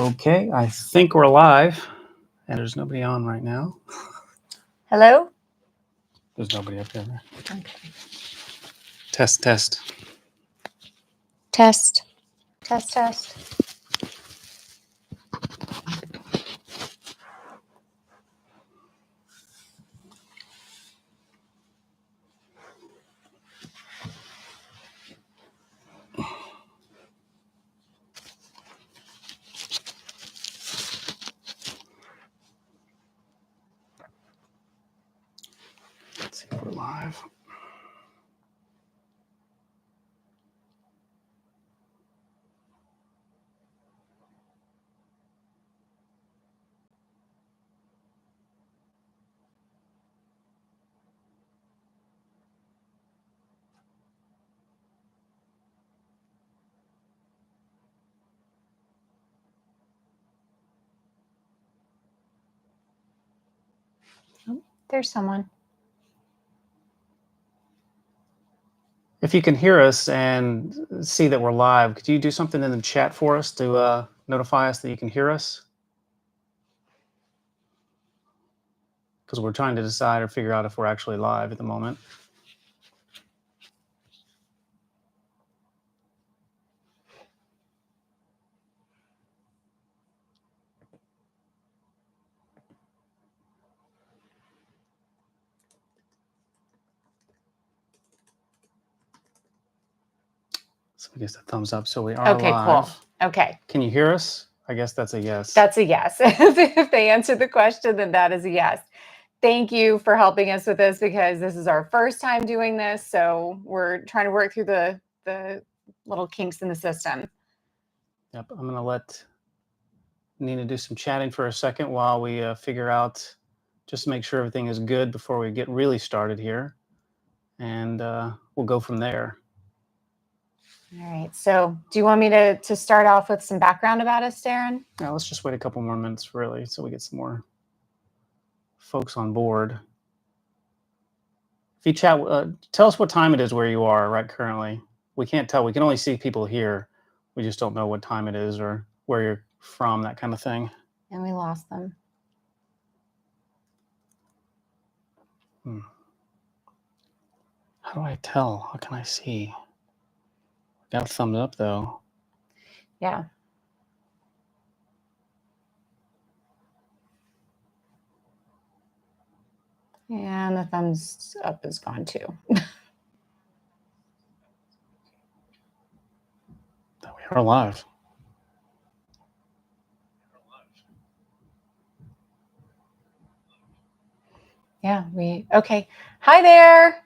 Okay, I think we're live, and there's nobody on right now. Hello? There's nobody up there. Okay. Test, test. Test. Test, test. Let's see if we're live. Oh, there's someone. If you can hear us and see that we're live, could you do something in the chat for us to notify us that you can hear us? Because we're trying to decide or figure out if we're actually live at the moment. So I guess a thumbs up. So we are Okay, live. cool. Okay. Can you hear us? I guess that's a yes. That's a yes. If they answer the question, then that is a yes. Thank you for helping us with this because this is our first time doing this. So we're trying to work through the little kinks in the system. Yep. I'm going to let Nina do some chatting for a second while we figure out, just to make sure everything is good before we get really started here. And we'll go from there. All right. So do you want me to start off with some background about us, Darren? Now let's just wait a couple more minutes, really, so we get some more folks on board. If you chat, tell us what time it is where you are right currently. We can't tell. We can only see people here. We just don't know what time it is or where you're from, that kind of thing. And we lost them. How do I tell? How can I see? Got a thumbs up, though. Yeah. And the thumbs up is gone too. We are live. Yeah, okay. Hi there.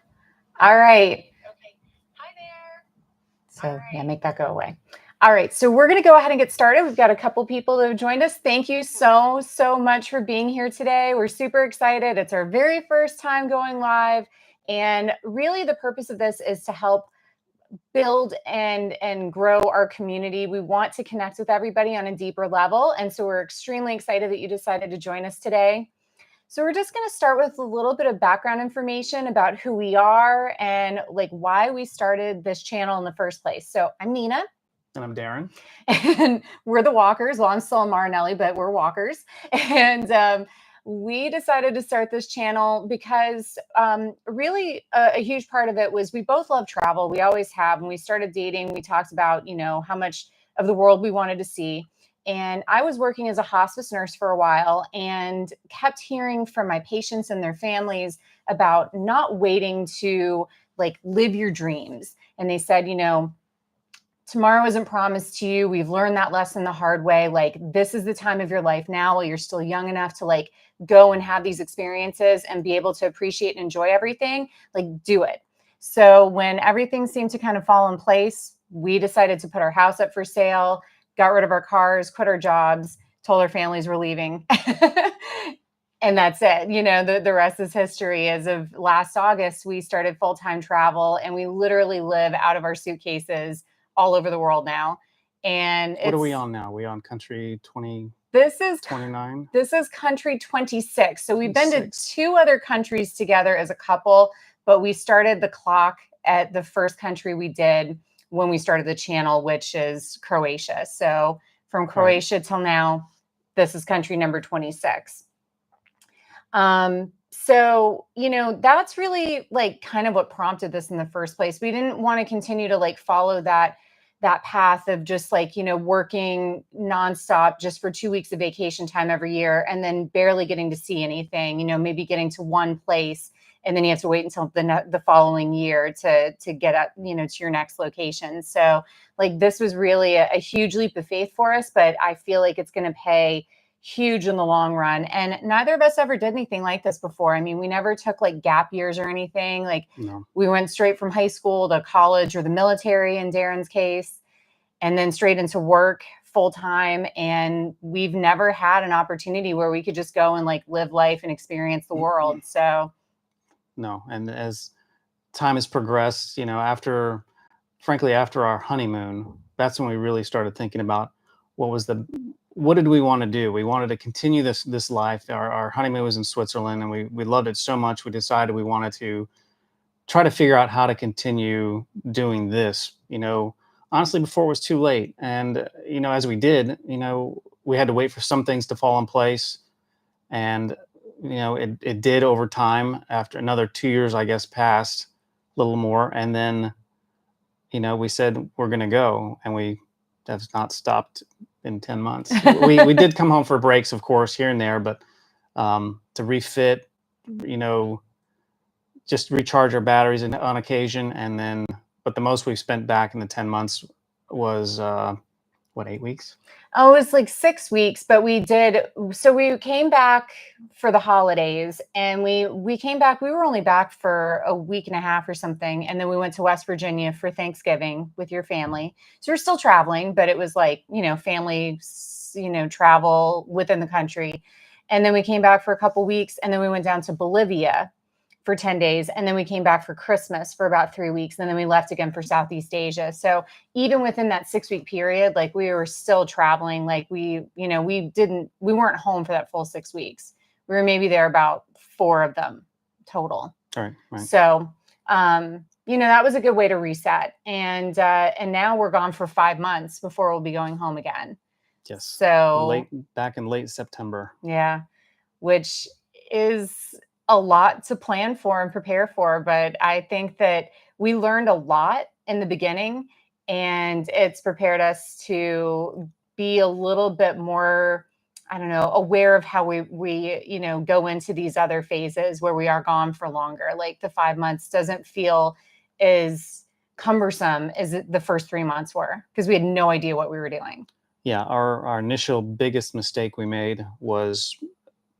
All right. Okay. Hi there. So yeah, make that go away. All right. So we're going to go ahead and get started. We've got a couple people that have joined us. Thank you so much for being here today. We're super excited. It's our very first time going live. And really the purpose of this is to help build and grow our community. We want to connect with everybody on a deeper level. And so we're extremely excited that you decided to join us today. So we're just going to start with a little bit of background information about who we are and like why we started this channel in the first place. So I'm Nina. And I'm Darren. And we're the walkers. Well, I'm still Marinelli, but we're walkers. And we decided to start this channel because really a huge part of it was we both love travel. We always have. When we started dating, we talked about, how much of the world we wanted to see. And I was working as a hospice nurse for a while and kept hearing from my patients and their families about not waiting to like live your dreams. And they said, tomorrow isn't promised to you. We've learned that lesson the hard way. Like, this is the time of your life now while you're still young enough to like go and have these experiences and be able to appreciate and enjoy everything. Like, do it. So when everything seemed to kind of fall in place, we decided to put our house up for sale, got rid of our cars, quit our jobs, told our families we're leaving. And that's it. The rest is history. As of last August, we started full-time travel and we literally live out of our suitcases all over the world now. And what are we on now? Are we on country 29? This is country 26. So we've been to 2 other countries together as a couple, but we started the clock at the first country we did when we started the channel, which is Croatia. So from Croatia till now. This is country number 26. So, that's really like kind of what prompted this in the first place. We didn't want to continue to like follow that path of just like, working nonstop just for 2 weeks of vacation time every year and then barely getting to see anything, maybe getting to one place and then you have to wait until the following year to get up, to your next location. So like this was really a huge leap of faith for us, but I feel like it's going to pay huge in the long run. And neither of us ever did anything like this before. I mean, we never took like gap years or anything. Like we went straight from high school to college or the military in Darren's case, and then straight into work full time. And we've never had an opportunity where we could just go and like live life and experience the world. So no. And as time has progressed, frankly, after our honeymoon, that's when we really started thinking about what did we want to do? We wanted to continue this life. Our honeymoon was in Switzerland, and we loved it so much. We decided we wanted to try to figure out how to continue doing this. Honestly, before it was too late. And as we did, we had to wait for some things to fall in place, and it did over time. After another 2 years, I guess, passed, a little more, and then we said we're going to go, and we have not stopped in 10 months. We did come home for breaks, of course, here and there, but to refit, just recharge our batteries on occasion. And then, but the most we've spent back in the 10 months was, 8 weeks? Oh, it was like 6 weeks, but we came back for the holidays and we came back, we were only back for a week and a half or something. And then we went to West Virginia for Thanksgiving with your family. So we're still traveling, but it was like, family, travel within the country. And then we came back for a couple weeks and then we went down to Bolivia for 10 days. And then we came back for Christmas for about 3 weeks. And then we left again for Southeast Asia. So even within that 6-week period, like we were still traveling. Like we weren't home for that full 6 weeks. We were maybe there about 4 of them total. Right. So, that was a good way to reset. And now we're gone for 5 months before we'll be going home again. Yes. So back in late September. Yeah. Which is a lot to plan for and prepare for. But I think that we learned a lot in the beginning and it's prepared us to be a little bit more, aware of how we go into these other phases where we are gone for longer. Like the 5 months doesn't feel as cumbersome as the first 3 months were because we had no idea what we were doing. Yeah. Our initial biggest mistake we made was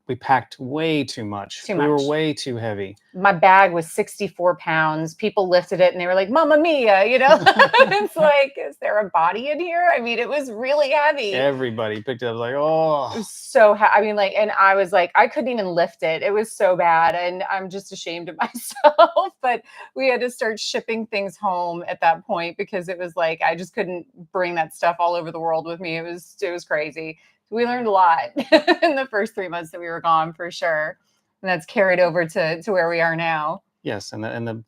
we packed way too much. We were way too heavy. My bag was 64 pounds. People lifted it and they were like, Mamma Mia, It's like, is there a body in here? I mean, it was really heavy. Everybody picked it up like, oh. It was so and I was like, I couldn't even lift it. It was so bad. And I'm just ashamed of myself. But we had to start shipping things home at that point because it was like, I just couldn't bring that stuff all over the world with me. It was crazy. We learned a lot in the first 3 months that we were gone for sure. And that's carried over to where we are now. Yes. And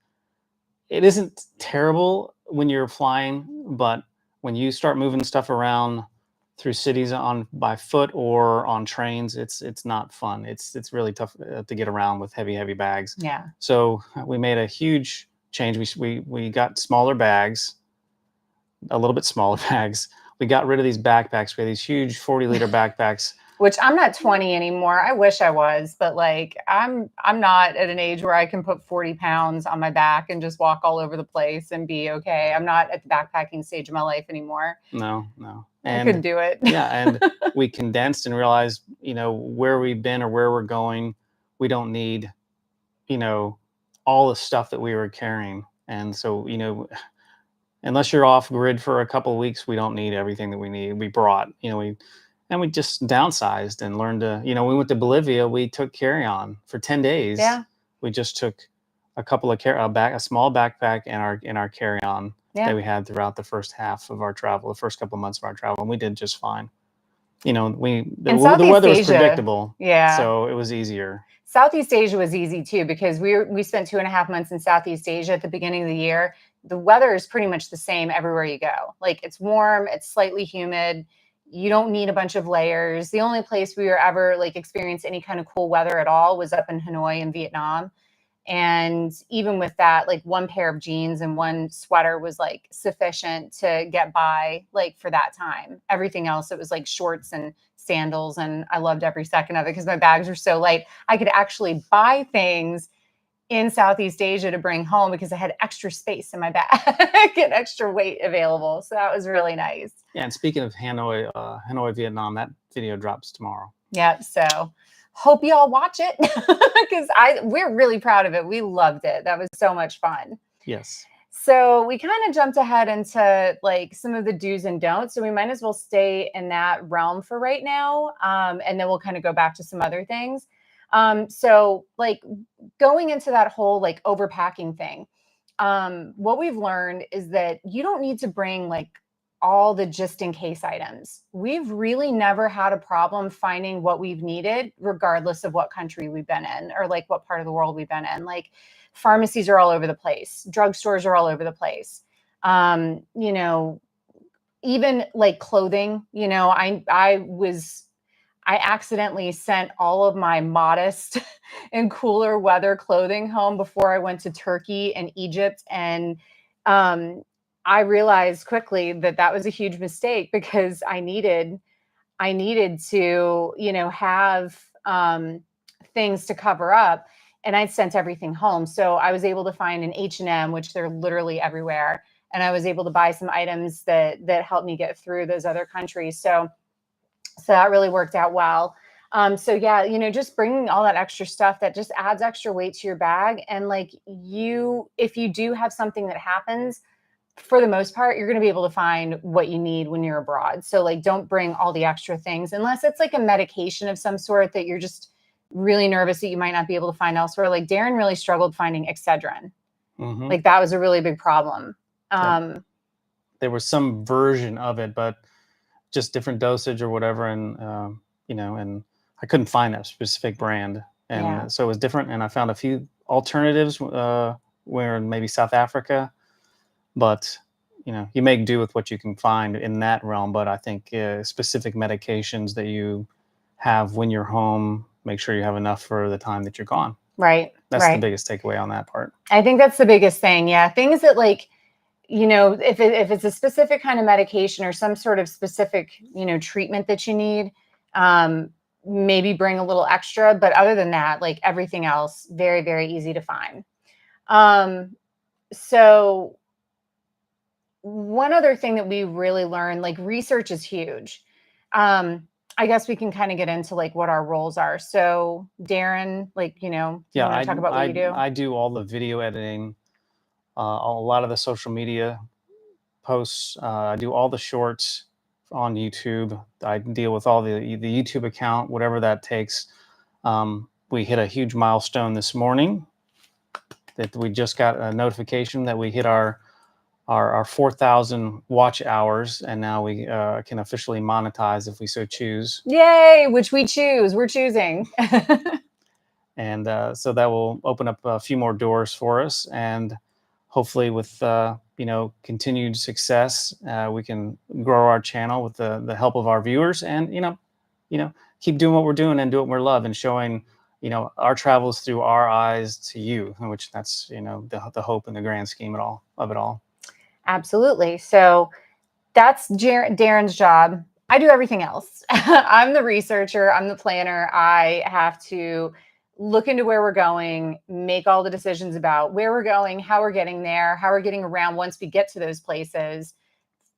it isn't terrible when you're flying, but when you start moving stuff around through cities by foot or on trains, it's not fun. It's really tough to get around with heavy bags. Yeah. So we made a huge change. We got smaller bags, a little bit smaller bags. We got rid of these backpacks. We had these huge 40-liter backpacks. Which I'm not 20 anymore. I wish I was, but like I'm not at an age where I can put 40 pounds on my back and just walk all over the place and be okay. I'm not at the backpacking stage of my life anymore. No. I couldn't do it. Yeah, and we condensed and realized, where we've been or where we're going. We don't need, all the stuff that we were carrying. And so, unless you're off grid for a couple of weeks, we don't need everything that we brought. We just downsized and learned to, we went to Bolivia, we took carry-on for 10 days. Yeah. We just took a couple of a small backpack and our carry-on that we had throughout the first half of our travel, the first couple of months of our travel, and we did just fine. The weather was predictable. Yeah. So it was easier. Southeast Asia was easy too, because we spent 2.5 months in Southeast Asia at the beginning of the year. The weather is pretty much the same everywhere you go. Like it's warm, it's slightly humid. You don't need a bunch of layers. The only place we were ever like experience any kind of cool weather at all was up in Hanoi in Vietnam. And even with that, like one pair of jeans and one sweater was like sufficient to get by like for that time. Everything else, it was like shorts and sandals. And I loved every second of it because my bags were so light. I could actually buy things in Southeast Asia to bring home because I had extra space in my bag and extra weight available. So that was really nice. Yeah, and speaking of Hanoi, Vietnam, that video drops tomorrow. Yeah, so hope you all watch it because we're really proud of it. We loved it. That was so much fun. Yes. So we kind of jumped ahead into like some of the do's and don'ts. So we might as well stay in that realm for right now. And then we'll kind of go back to some other things. So like going into that whole like overpacking thing, what we've learned is that you don't need to bring like all the just in case items. We've really never had a problem finding what we've needed, regardless of what country we've been in or like what part of the world we've been in. Like pharmacies are all over the place, drugstores are all over the place. You know, even like clothing, you know, I accidentally sent all of my modest and cooler weather clothing home before I went to Turkey and Egypt. And I realized quickly that that was a huge mistake because I needed to, you know, have things to cover up. And I'd sent everything home. So I was able to find an H&M, which they're literally everywhere. And I was able to buy some items that helped me get through those other countries. So that really worked out well. So yeah, you know, just bringing all that extra stuff that just adds extra weight to your bag. And like if you do have something that happens, for the most part, you're going to be able to find what you need when you're abroad. So like, don't bring all the extra things unless it's like a medication of some sort that you're just really nervous that you might not be able to find elsewhere. Like Darren really struggled finding Excedrin. Mm-hmm. Like that was a really big problem. Yep. There was some version of it, but just different dosage or whatever. And, you know, and I couldn't find that specific brand. And so it was different. And I found a few alternatives where in maybe South Africa, but, you know, you make do with what you can find in that realm. But I think specific medications that you have when you're home, make sure you have enough for the time that you're gone. Right. That's the biggest takeaway on that part. I think that's the biggest thing. Yeah. Things that like, you know, if it's a specific kind of medication or some sort of specific, you know, treatment that you need, maybe bring a little extra. But other than that, like everything else, very, very easy to find. So one other thing that we really learned, like research is huge. I guess we can kind of get into like what our roles are. So Darren, like, you know, you want to talk about what you do? I do all the video editing, a lot of the social media posts. I do all the shorts on YouTube. I deal with all the YouTube account, whatever that takes. We hit a huge milestone this morning that we just got a notification that we hit our 4,000 watch hours, and now we can officially monetize if we so choose. Yay, which we choose. We're choosing. And so that will open up a few more doors for us, and hopefully with you know, continued success, we can grow our channel with the help of our viewers, and you know, keep doing what we're doing and do what we love, and showing, you know, our travels through our eyes to you, which that's, you know, the hope in the grand scheme of it all. Absolutely. So that's Darren's job. I do everything else. I'm the researcher. I'm the planner. I have to look into where we're going, make all the decisions about where we're going, how we're getting there, how we're getting around once we get to those places,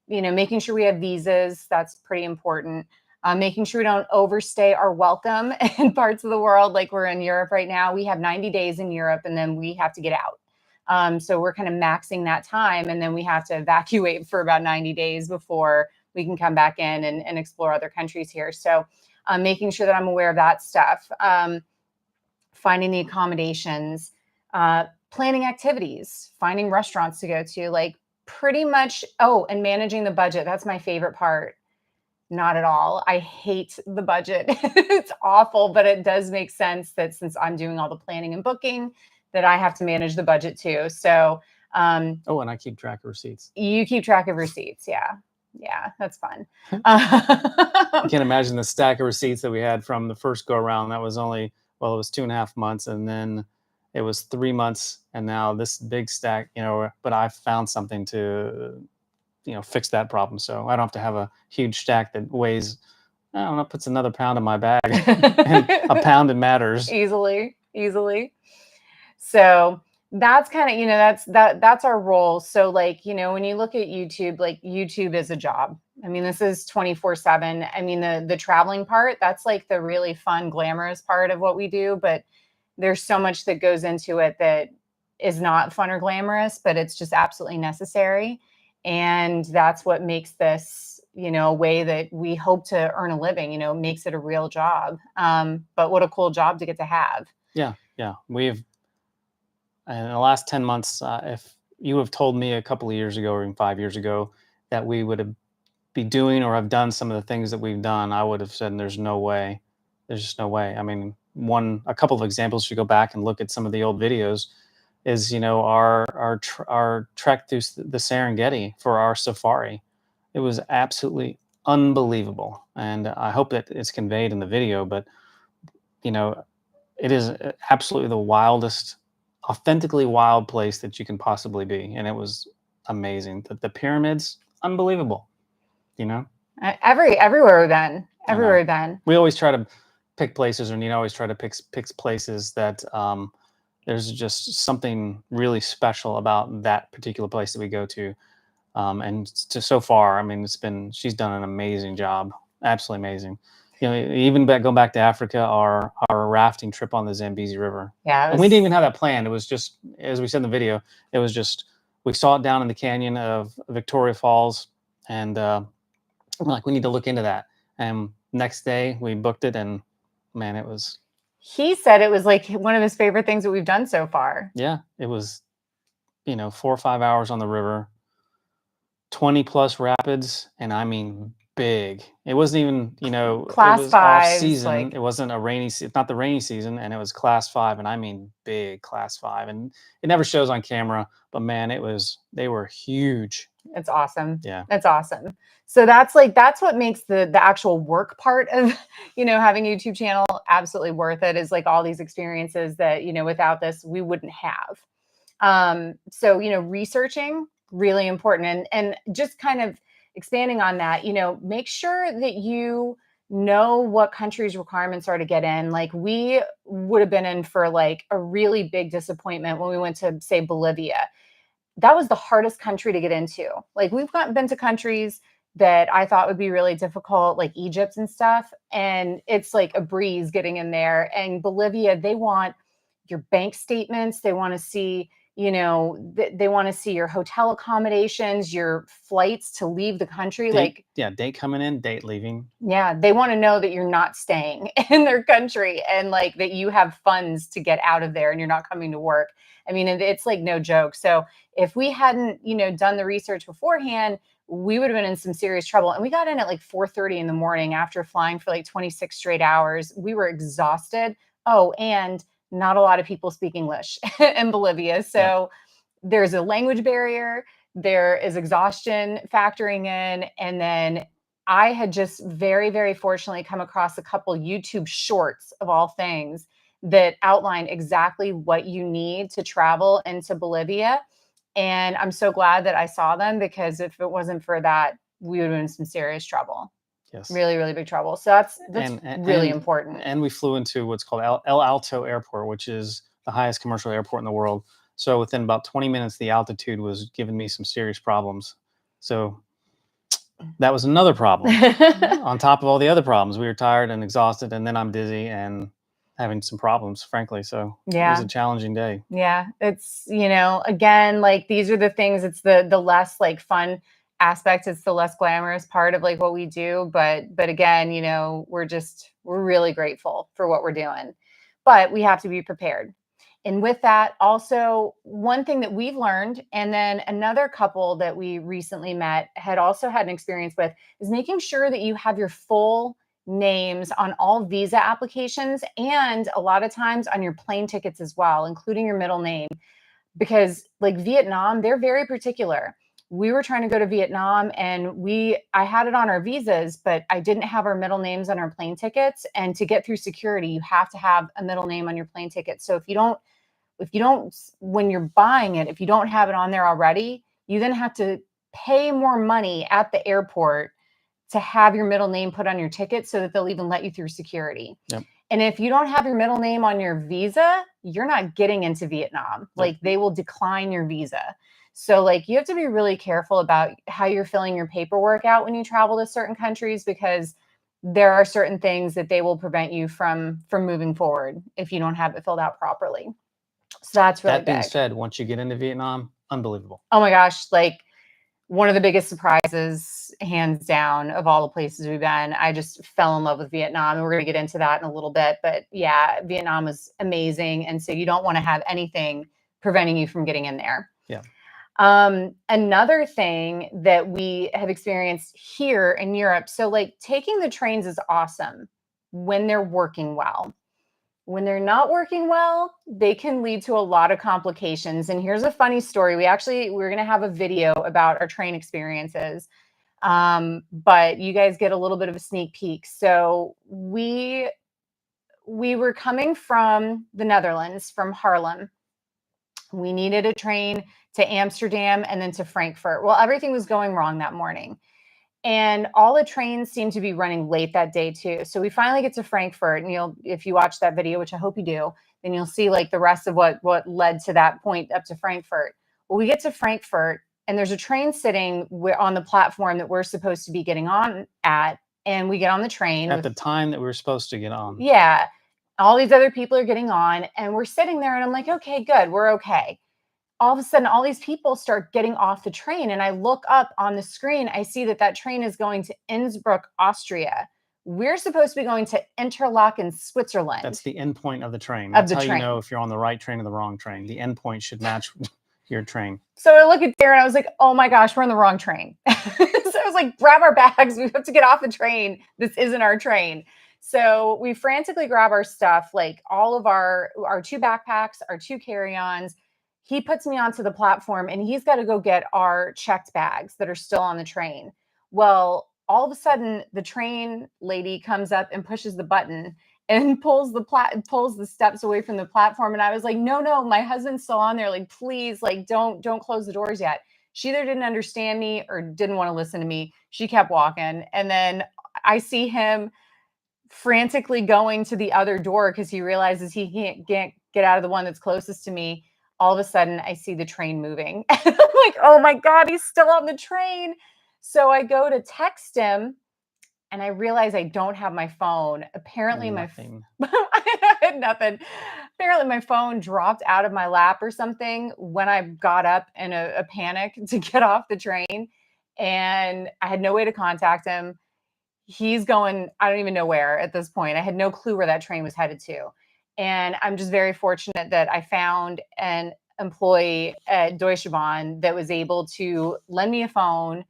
you know, making sure we have visas. That's pretty important. Making sure we don't overstay our welcome in parts of the world. Like we're in Europe right now. We have 90 days in Europe and then we have to get out. So we're kind of maxing that time, and then we have to evacuate for about 90 days before we can come back in and explore other countries here. So making sure that I'm aware of that stuff, finding the accommodations, planning activities, finding restaurants to go to, like pretty much, and managing the budget. That's my favorite part. Not at all. I hate the budget. It's awful, but it does make sense that since I'm doing all the planning and booking, that I have to manage the budget too. So, and I keep track of receipts. You keep track of receipts. Yeah. Yeah, that's fun. You can't imagine the stack of receipts that we had from the first go around. That was only, well, it was 2.5 months, and then it was 3 months, and now this big stack, but I found something to, fix that problem. So I don't have to have a huge stack that weighs, I don't know, puts another pound in my bag. And a pound, it matters. Easily. So that's kind of, that's our role. So like, when you look at YouTube, like YouTube is a job. I mean, this is 24/7. I mean, the traveling part, that's like the really fun, glamorous part of what we do. But there's so much that goes into it that is not fun or glamorous, but it's just absolutely necessary. And that's what makes this, a way that we hope to earn a living, makes it a real job. But what a cool job to get to have. Yeah. We've, in the last 10 months, if you have told me a couple of years ago or even 5 years ago that we would have be doing or have done some of the things that we've done, I would have said there's no way. There's just no way. I mean, a couple of examples, if you go back and look at some of the old videos, is our trek through the Serengeti for our safari. It was absolutely unbelievable, and I hope that it's conveyed in the video. But it is absolutely the wildest, authentically wild place that you can possibly be, and it was amazing. The pyramids, unbelievable. Everywhere we've been. We always try to pick places, and always try to pick places that there's just something really special about that particular place that we go to. And so far, I mean, she's done an amazing job, absolutely amazing. Even going back to Africa, our rafting trip on the Zambezi River. Yeah, and we didn't even have that planned. It was just, as we said in the video, it was just, we saw it down in the canyon of Victoria Falls, and we're like, we need to look into that. And next day we booked it, and man, it was. He said it was like one of his favorite things that we've done so far. Yeah, it was, 4 or 5 hours on the river, 20 plus rapids, and I mean big. It wasn't even, Class it was 5, off season. like. It wasn't a rainy season, not the rainy season, and it was class 5, and I mean big class 5. And it never shows on camera, but man, they were huge. It's awesome. Yeah. That's awesome. So that's what makes the actual work part of, having a YouTube channel absolutely worth it, is like all these experiences that, without this, we wouldn't have. So, researching, really important. And just kind of expanding on that, make sure that you know what country's requirements are to get in. Like we would have been in for like a really big disappointment when we went to, say, Bolivia. That was the hardest country to get into. Like we've been to countries that I thought would be really difficult, like Egypt and stuff. And it's like a breeze getting in there. And Bolivia, they want your bank statements. They want to see, they want to see your hotel accommodations, your flights to leave the country. Date coming in, date leaving. Yeah. They want to know that you're not staying in their country, and like that you have funds to get out of there and you're not coming to work. I mean, it's like no joke. So if we hadn't, done the research beforehand, we would have been in some serious trouble. And we got in at like 4:30 in the morning after flying for like 26 straight hours. We were exhausted. Oh, and not a lot of people speak English in Bolivia. So there's a language barrier. There is exhaustion factoring in. And then I had just very, very fortunately come across a couple YouTube shorts, of all things, that outline exactly what you need to travel into Bolivia. And I'm so glad that I saw them, because if it wasn't for that, we would have been in some serious trouble. Yes. Really, really big trouble. So that's really important. And we flew into what's called El Alto Airport, which is the highest commercial airport in the world. So within about 20 minutes, the altitude was giving me some serious problems. So that was another problem on top of all the other problems. We were tired and exhausted, and then I'm dizzy and having some problems, frankly. So it was a challenging day. Yeah. It's, again, like these are the things, it's the less like fun aspect. It's the less glamorous part of like what we do. But again, we're really grateful for what we're doing, but we have to be prepared. And with that, also one thing that we've learned, and then another couple that we recently met had also had an experience with, is making sure that you have your full names on all visa applications, and a lot of times on your plane tickets as well, including your middle name, because like Vietnam, they're very particular. We were trying to go to Vietnam, and I had it on our visas, but I didn't have our middle names on our plane tickets. And to get through security, you have to have a middle name on your plane ticket. So if you don't, when you're buying it, if you don't have it on there already, you then have to pay more money at the airport to have your middle name put on your ticket so that they'll even let you through security. Yep. And if you don't have your middle name on your visa, you're not getting into Vietnam. Yep. Like, they will decline your visa. So like, you have to be really careful about how you're filling your paperwork out when you travel to certain countries, because there are certain things that they will prevent you from moving forward if you don't have it filled out properly. So that's really That being big. said, once you get into Vietnam, unbelievable. Oh my gosh, like, one of the biggest surprises, hands down, of all the places we've been. I just fell in love with Vietnam, and we're going to get into that in a little bit. But yeah, Vietnam was amazing. And so you don't want to have anything preventing you from getting in there. Yeah. Another thing that we have experienced here in Europe, so like, taking the trains is awesome when they're working well. When they're not working well, they can lead to a lot of complications. And here's a funny story. We're going to have a video about our train experiences. But you guys get a little bit of a sneak peek. So we were coming from the Netherlands, from Haarlem. We needed a train to Amsterdam and then to Frankfurt. Well, everything was going wrong that morning. And all the trains seemed to be running late that day too. So we finally get to Frankfurt, and if you watch that video, which I hope you do, then you'll see like the rest of what led to that point up to Frankfurt. Well, we get to Frankfurt, and there's a train sitting on the platform that we're supposed to be getting on at. And we get on the train At the time that we were supposed to get on. Yeah. All these other people are getting on, and we're sitting there, and I'm like, okay, good. We're okay. All of a sudden, all these people start getting off the train, and I look up on the screen. I see that train is going to Innsbruck, Austria. We're supposed to be going to Interlaken, Switzerland. That's the end point of the train. That's how you know if you're on the right train or the wrong train. The end point should match your train. So I look at Darren, I was like, oh my gosh, we're on the wrong train. So I was like, grab our bags. We have to get off the train. This isn't our train. So we frantically grab our stuff, like all of our 2 backpacks, our 2 carry-ons. He puts me onto the platform, and he's got to go get our checked bags that are still on the train. Well, all of a sudden, the train lady comes up and pushes the button and pulls the steps away from the platform. And I was like, no, my husband's still on there. Like, please, like, don't close the doors yet. She either didn't understand me or didn't want to listen to me. She kept walking. And then I see him frantically going to the other door because he realizes he can't get out of the one that's closest to me. All of a sudden, I see the train moving. And I'm like, oh my God, he's still on the train. So I go to text him, and I realize I don't have my phone. Apparently I had nothing. Apparently my phone dropped out of my lap or something when I got up in a panic to get off the train. And I had no way to contact him. He's going, I don't even know where at this point. I had no clue where that train was headed to. And I'm just very fortunate that I found an employee at Deutsche Bahn that was able to lend me a phone.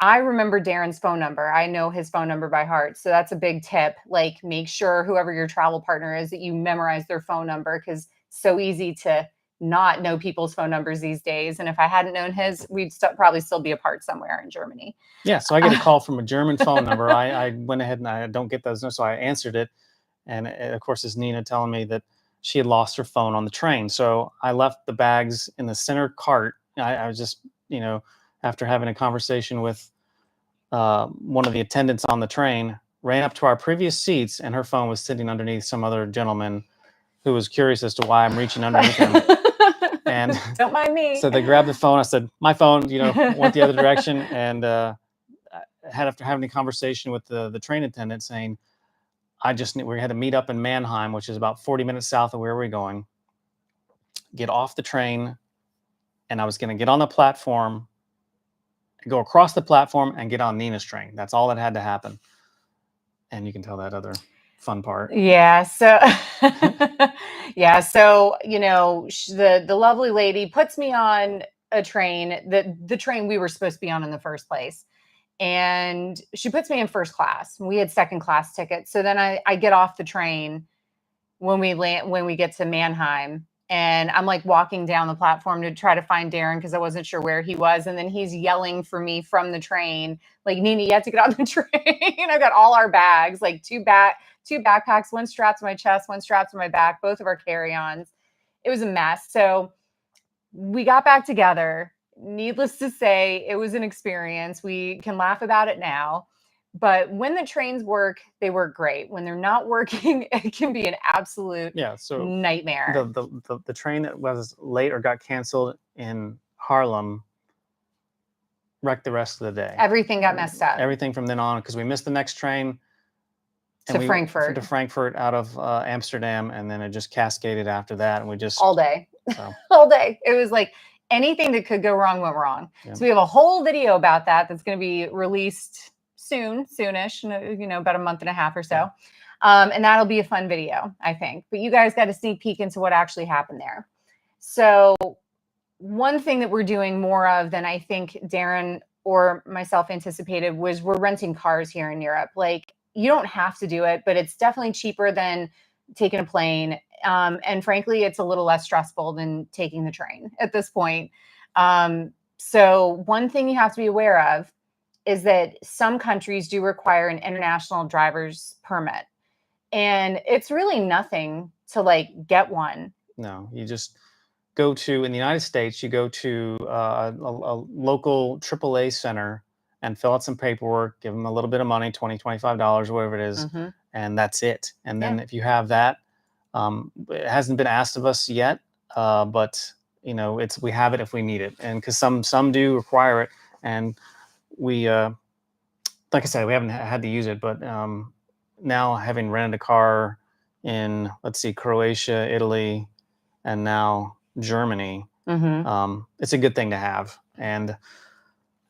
I remember Darren's phone number. I know his phone number by heart. So that's a big tip. Like, make sure whoever your travel partner is that you memorize their phone number, because it's so easy to not know people's phone numbers these days. And if I hadn't known his, we'd probably still be apart somewhere in Germany. Yeah. So I get a call from a German phone number. I went ahead and I don't get those. So I answered it. And of course, it's Nina telling me that she had lost her phone on the train. So I left the bags in the center cart. I was just, after having a conversation with one of the attendants on the train, ran up to our previous seats, and her phone was sitting underneath some other gentleman who was curious as to why I'm reaching underneath him. And don't mind me. So they grabbed the phone. I said, my phone, went the other direction. And after having a conversation with the train attendant saying, we had to meet up in Mannheim, which is about 40 minutes south of where we're going, get off the train. And I was going to get on the platform, go across the platform, and get on Nina's train. That's all that had to happen. And you can tell that other fun part. Yeah. So, the lovely lady puts me on a train, the train we were supposed to be on in the first place. And she puts me in first class. We had second class tickets. So then I get off the train when we get to Mannheim, And I'm like walking down the platform to try to find Darren because I wasn't sure where he was. And then he's yelling for me from the train, like, Nina, you have to get on the train. I've got all our bags, like two backpacks, one strapped to my chest, one strapped to my back, both of our carry-ons. It was a mess. So we got back together. Needless to say, it was an experience. We can laugh about it now. But when the trains work, they work great. When they're not working, it can be an absolute So nightmare. the train that was late or got canceled in Harlem wrecked the rest of the day. Everything got messed up. Everything from then on, because we missed the next train To Frankfurt. to Frankfurt out of Amsterdam, and then it just cascaded after that, and we just All day. So. All day. It was like anything that could go wrong went wrong. Yeah. So we have a whole video about that's going to be released soonish, about a month and a half or so. Yeah. And that'll be a fun video, I think. But you guys got a sneak peek into what actually happened there. So one thing that we're doing more of than I think Darren or myself anticipated was we're renting cars here in Europe. Like, you don't have to do it, but it's definitely cheaper than taking a plane. And frankly, it's a little less stressful than taking the train at this point. So one thing you have to be aware of is that some countries do require an international driver's permit. And it's really nothing to get one. No, you just go to, in the United States, you go to a local AAA center and fill out some paperwork, give them a little bit of money, $20, $25, whatever it is, and that's it. And then if you have that, it hasn't been asked of us yet, but we have it if we need it. And because some do require it, and we, like I said, we haven't had to use it, but now having rented a car in, let's see, Croatia, Italy, and now Germany, it's a good thing to have. And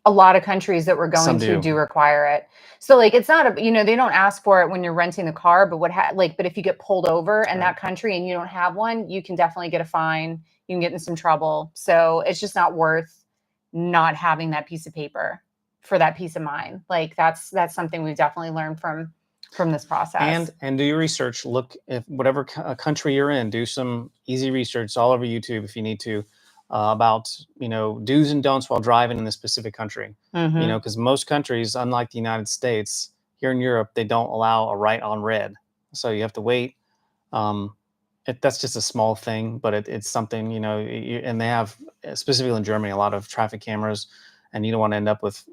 a lot of countries that we're going to do require it. So it's not they don't ask for it when you're renting the car, but but if you get pulled over in that country and you don't have one, you can definitely get a fine. You can get in some trouble. So it's just not worth not having that piece of paper for that peace of mind. That's something we've definitely learned from this process. And do your research. Look, if whatever country you're in, do some easy research all over YouTube if you need to. About do's and don'ts while driving in the specific country. Because most countries, unlike the United States, here in Europe, they don't allow a right on red, so you have to wait. That's just a small thing, but it's something, and they have, specifically in Germany, a lot of traffic cameras, and you don't want to end up with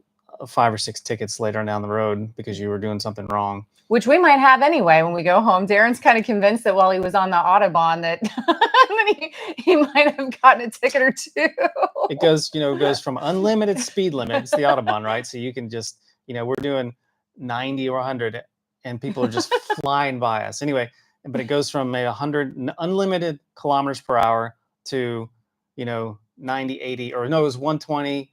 5 or 6 tickets later down the road because you were doing something wrong. Which we might have anyway when we go home. Darren's kind of convinced that while he was on the Autobahn that he might have gotten a ticket or two. It goes from unlimited speed limit. It's the Autobahn, right? So you can just, we're doing 90 or 100 and people are just flying by us. Anyway, but it goes from 100 unlimited kilometers per hour to, 90, 80, or no, it was 120,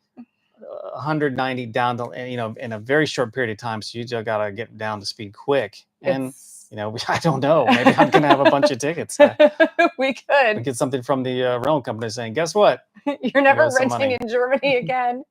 190 down to, in a very short period of time. So you just got to get down to speed quick. And, I don't know, maybe I'm going to have a bunch of tickets. We could get something from the rental company saying, guess what? You're never renting in Germany again.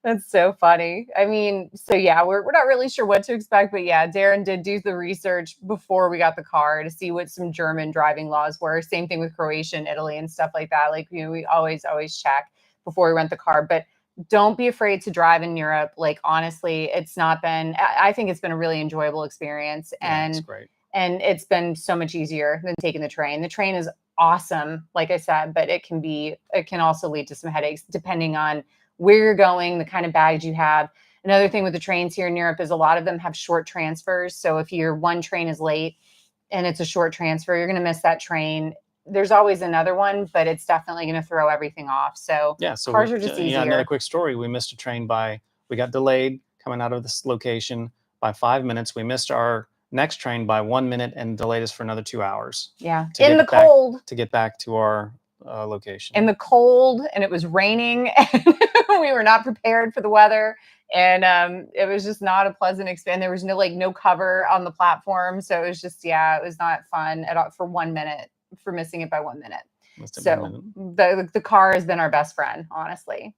That's so funny. I mean, so yeah, we're not really sure what to expect, but yeah, Darren did do the research before we got the car to see what some German driving laws were. Same thing with Croatia and Italy and stuff like that. We always check before we rent the car, but don't be afraid to drive in Europe. Honestly, I think it's been a really enjoyable experience, and it's great. And it's been so much easier than taking the train. The train is awesome, like I said, but it can also lead to some headaches depending on where you're going, the kind of bags you have. Another thing with the trains here in Europe is a lot of them have short transfers. So if your one train is late and it's a short transfer, you're going to miss that train. There's always another one, but it's definitely going to throw everything off. So cars are just easier. Yeah, another quick story. We missed a train we got delayed coming out of this location by 5 minutes. We missed our next train by 1 minute and delayed us for another 2 hours. Yeah, in the cold. To get back to our location. In the cold, and it was raining, and we were not prepared for the weather. And it was just not a pleasant experience. There was no cover on the platform. So it was just, it was not fun at all for 1 minute. For missing it by 1 minute. So the car has been our best friend, honestly.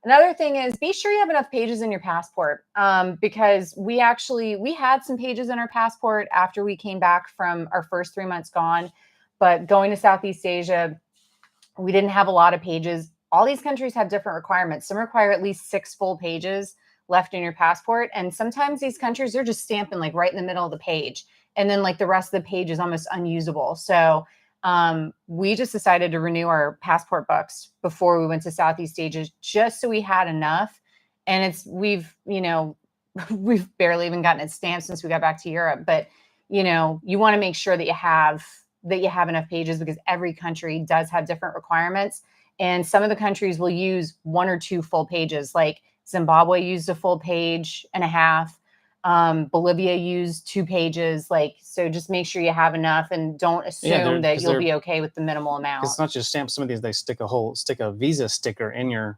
Another thing is be sure you have enough pages in your passport, because we had some pages in our passport after we came back from our first 3 months gone, but going to Southeast Asia, We didn't have a lot of pages. All these countries have different requirements. Some require at least 6 full pages left in your passport. And sometimes these countries, they're just stamping like right in the middle of the page. And then like the rest of the page is almost unusable. So we just decided to renew our passport books before we went to Southeast Asia, just so we had enough. And we've barely even gotten it stamped since we got back to Europe. But, you want to make sure that you have enough pages, because every country does have different requirements. And some of the countries will use 1 or 2 full pages, like Zimbabwe used a full page and a half. Bolivia used 2 pages. So just make sure you have enough, and don't assume that you'll be okay with the minimal amount. It's not just stamps. Some of these, they stick a Visa sticker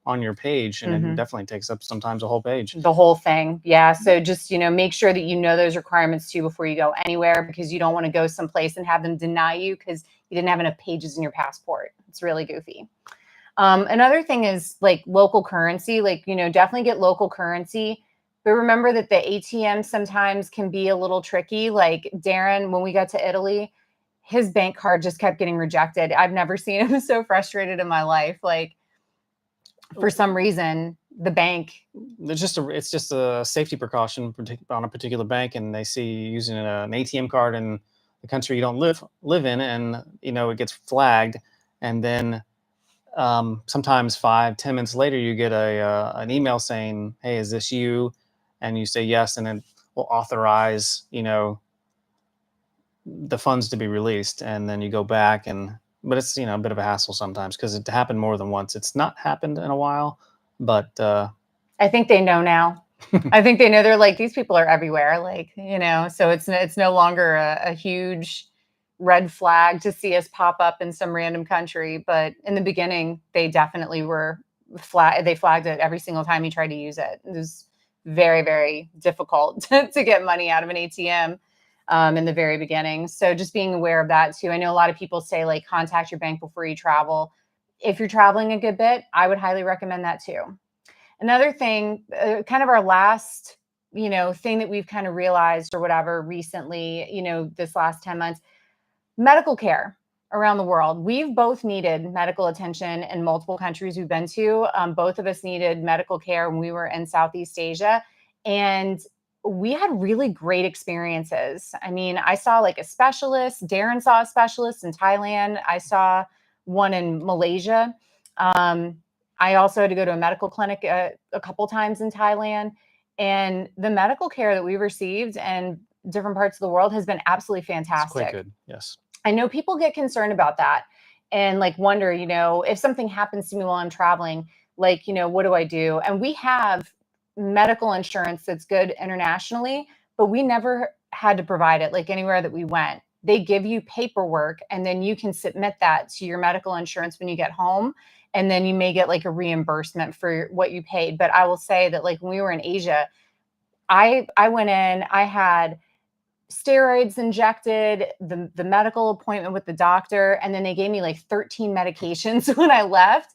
on your page, and it definitely takes up sometimes a whole page. The whole thing. Yeah. So just, make sure that you know those requirements too before you go anywhere, because you don't want to go someplace and have them deny you because you didn't have enough pages in your passport. It's really goofy. Another thing is like local currency, definitely get local currency. But remember that the ATM sometimes can be a little tricky. Like Darren, when we got to Italy, his bank card just kept getting rejected. I've never seen him so frustrated in my life. Like, for some reason, the bank. It's just a safety precaution on a particular bank, and they see you using an ATM card in the country you don't live in, and it gets flagged, and then sometimes 5-10 minutes later you get an email saying, "Hey, is this you?" And you say yes, and then we'll authorize the funds to be released, and then you go back but it's a bit of a hassle sometimes because it happened more than once. It's not happened in a while, but I think they know now. I think they know. They're like, these people are everywhere, so it's no longer a huge red flag to see us pop up in some random country. But in the beginning, they definitely were they flagged it every single time you tried to use it. It was very, very difficult to get money out of an ATM in the very beginning. So just being aware of that too. I know a lot of people say like contact your bank before you travel. If you're traveling a good bit, I would highly recommend that too. Another thing, kind of our last, thing that we've kind of realized or whatever recently, this last 10 months, medical care around the world. We've both needed medical attention in multiple countries we've been to. Both of us needed medical care when we were in Southeast Asia. And we had really great experiences. I mean, I saw like a specialist. Darren saw a specialist in Thailand. I saw one in Malaysia. I also had to go to a medical clinic a couple times in Thailand. And the medical care that we received in different parts of the world has been absolutely fantastic. It's quite good, yes. I know people get concerned about that and like wonder, if something happens to me while I'm traveling, what do I do? And we have medical insurance that's good internationally, but we never had to provide it like anywhere that we went. They give you paperwork, and then you can submit that to your medical insurance when you get home. And then you may get like a reimbursement for what you paid. But I will say that like when we were in Asia, I went in, I had steroids injected, the medical appointment with the doctor, and then they gave me like 13 medications when I left,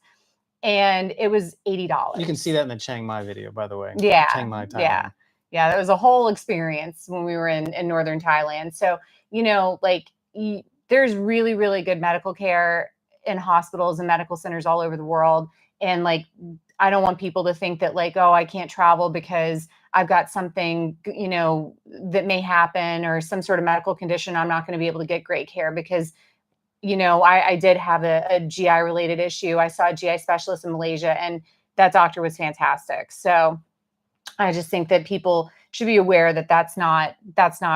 and it was $80. You can see that in the Chiang Mai video, by the way. Yeah. Chiang Mai, Thailand. Yeah. That was a whole experience when we were in northern Thailand. So, there's really, really good medical care in hospitals and medical centers all over the world. And like, I don't want people to think that like, oh, I can't travel because I've got something, that may happen or some sort of medical condition. I'm not going to be able to get great care because, I did have a GI related issue. I saw a GI specialist in Malaysia, and that doctor was fantastic. So I just think that people should be aware that that's not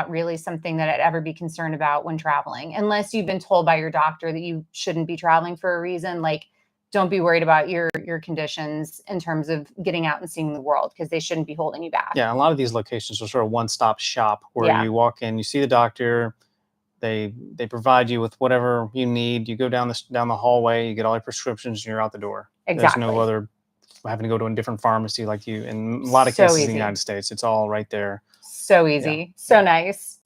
really something that I'd ever be concerned about when traveling, unless you've been told by your doctor that you shouldn't be traveling for a reason. Like, don't be worried about your conditions in terms of getting out and seeing the world, because they shouldn't be holding you back. Yeah, a lot of these locations are sort of one-stop shop where you walk in, you see the doctor, they provide you with whatever you need. You go down the hallway, you get all your prescriptions, and you're out the door. Exactly. There's no other having to go to a different pharmacy like you. In a lot of cases in the United States, it's all right there. So easy. So nice.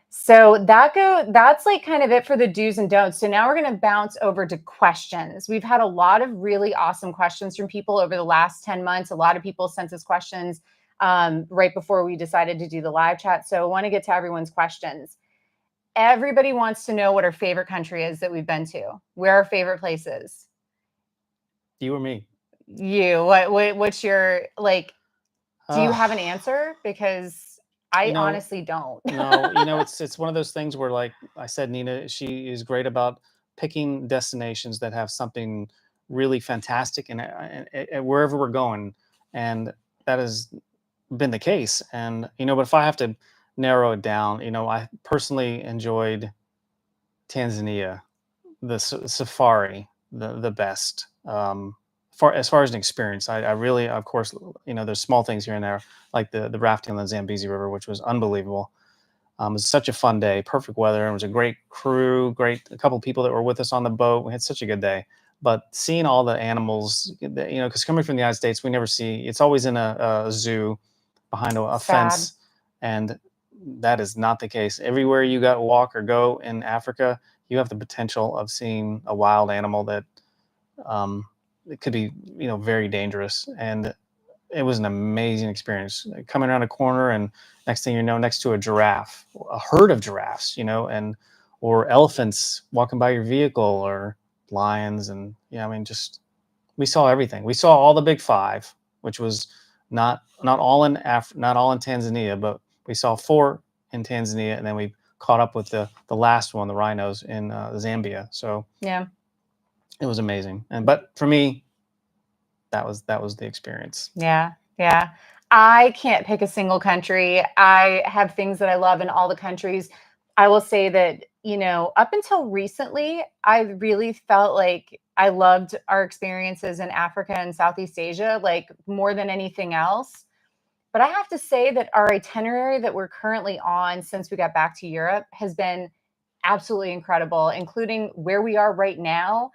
So that's like kind of it for the do's and don'ts. So now we're going to bounce over to questions. We've had a lot of really awesome questions from people over the last 10 months. A lot of people sent us questions right before we decided to do the live chat. So I want to get to everyone's questions. Everybody wants to know what our favorite country is that we've been to. Where our favorite places. You or me? You. What's your like? Do you have an answer? Because I You know, honestly don't. no, it's one of those things where, like I said, Nina, she is great about picking destinations that have something really fantastic and wherever we're going, and that has been the case. And but if I have to narrow it down, I personally enjoyed Tanzania, the safari, the best. As far as an experience, I really, of course, there's small things here and there, like the rafting on the Zambezi River, which was unbelievable. It was such a fun day, perfect weather. It was a great crew, a couple of people that were with us on the boat. We had such a good day. But seeing all the animals, because coming from the United States, we never see. It's always in a zoo behind a Sad. fence, and that is not the case. Everywhere you got to walk or go in Africa, you have the potential of seeing a wild animal that it could be, very dangerous. And it was an amazing experience coming around a corner, and next thing you know, next to a giraffe, a herd of giraffes, and or elephants walking by your vehicle, or lions. And yeah, I mean, just we saw everything. We saw all the big five, which was not all in not all in Tanzania, but we saw four in Tanzania, and then we caught up with the last one, the rhinos in Zambia. So Yeah. it was amazing. And but for me, that was the experience. Yeah. Yeah. I can't pick a single country. I have things that I love in all the countries. I will say that, up until recently, I really felt like I loved our experiences in Africa and Southeast Asia, like more than anything else. But I have to say that our itinerary that we're currently on since we got back to Europe has been absolutely incredible, including where we are right now.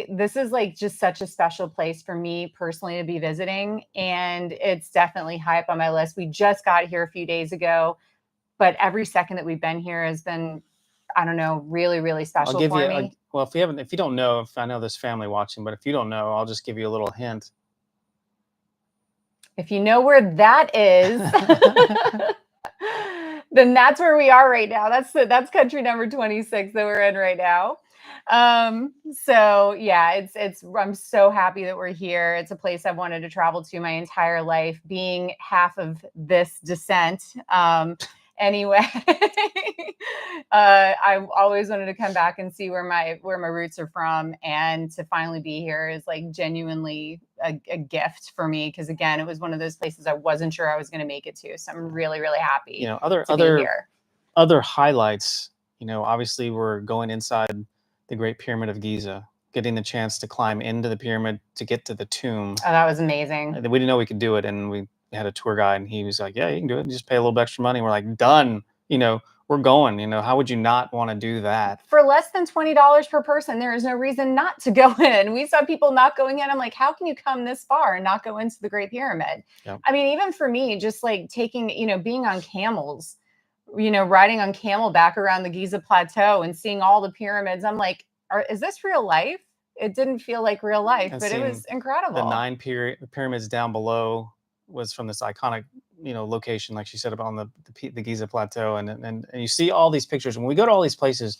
This is like just such a special place for me personally to be visiting, and it's definitely high up on my list. We just got here a few days ago, but every second that we've been here has been, I don't know, really, really I'll special give for you me. well, if you don't know, if I know there's family watching, but if you don't know, I'll just give you a little hint. If you know where that is, then that's where we are right now. That's country number 26 that we're in right now. So yeah, it's I'm so happy that we're here. It's a place I've wanted to travel to my entire life, being half of this descent. Anyway, I always wanted to come back and see where my roots are from, and to finally be here is like genuinely a gift for me, because again, it was one of those places I wasn't sure I was going to make it to. So I'm really, really happy Other to be here. other highlights. Obviously, we're going inside the Great Pyramid of Giza, getting the chance to climb into the pyramid to get to the tomb. Oh, that was amazing. We didn't know we could do it, and we had a tour guide, and he was like, "Yeah, you can do it. You just pay a little bit extra money." We're like, "Done." We're going. How would you not want to do that? For less than $20 per person, there is no reason not to go in. We saw people not going in. I'm like, how can you come this far and not go into the Great Pyramid? Yep. I mean, even for me, just like taking, being on camels, riding on camelback around the Giza Plateau and seeing all the pyramids. I'm like, is this real life? It didn't feel like real life, And but it was incredible. The nine pyramids down below was from this iconic, location, like she said, about on the Giza Plateau, and you see all these pictures. When we go to all these places,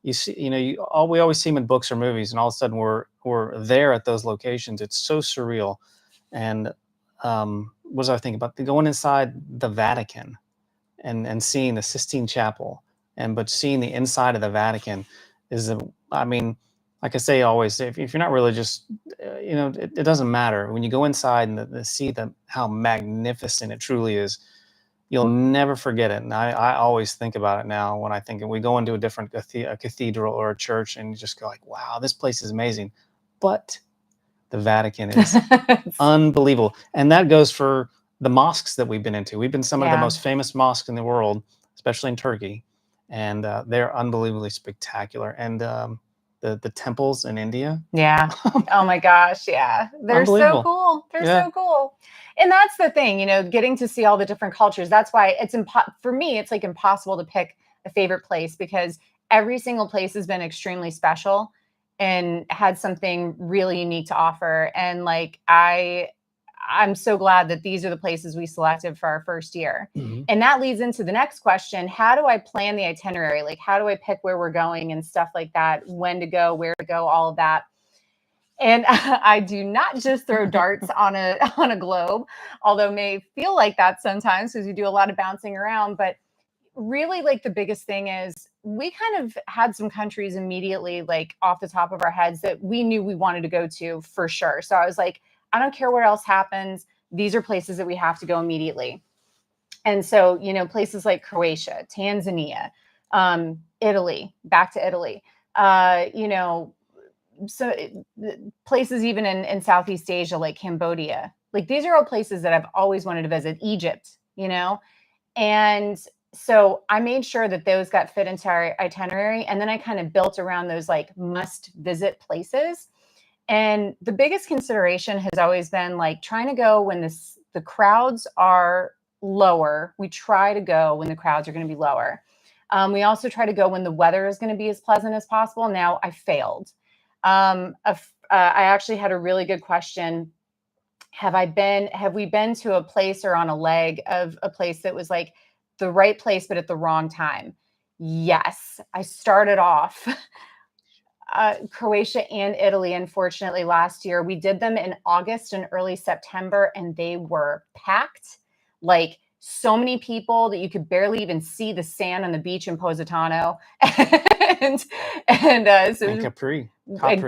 you see, we always see them in books or movies, and all of a sudden we're there at those locations. It's so surreal. And what was I thinking about? Going inside the Vatican and seeing the Sistine Chapel, but seeing the inside of the Vatican I mean, like I say always, if you're not religious, it doesn't matter. When you go inside and see how magnificent it truly is, you'll never forget it. And I always think about it now when I think we go into a cathedral or a church, and you just go like, wow, this place is amazing. But the Vatican is unbelievable. And that goes for the mosques that we've been into. We've been some of the most famous mosques in the world, especially in Turkey. And they're unbelievably spectacular. And the temples in India. Yeah. Oh my gosh. Yeah. They're so cool. They're so cool. And that's the thing, getting to see all the different cultures. That's why for me, it's like impossible to pick a favorite place, because every single place has been extremely special and had something really unique to offer. And like, I'm so glad that these are the places we selected for our first year. Mhm. And that leads into the next question. How do I plan the itinerary? Like, how do I pick where we're going and stuff like that? When to go, where to go, all of that. And I do not just throw darts on a globe, although it may feel like that sometimes because you do a lot of bouncing around. But really, like, the biggest thing is we kind of had some countries immediately, like, off the top of our heads that we knew we wanted to go to for sure. So I was like, I don't care what else happens. These are places that we have to go immediately. And so, places like Croatia, Tanzania, Italy, back to Italy, so places even in Southeast Asia, like Cambodia, like these are all places that I've always wanted to visit. Egypt, and so I made sure that those got fit into our itinerary, and then I kind of built around those like must visit places. And the biggest consideration has always been like trying to go when the crowds are lower. We try to go when the crowds are going to be lower. We also try to go when the weather is going to be as pleasant as possible. Now, I failed. I actually had a really good question. Have we been to a place or on a leg of a place that was like the right place, but at the wrong time? Yes. I started off Croatia and Italy, unfortunately, last year. We did them in August and early September, and they were packed. Like, so many people that you could barely even see the sand on the beach in Positano. and so And Capri.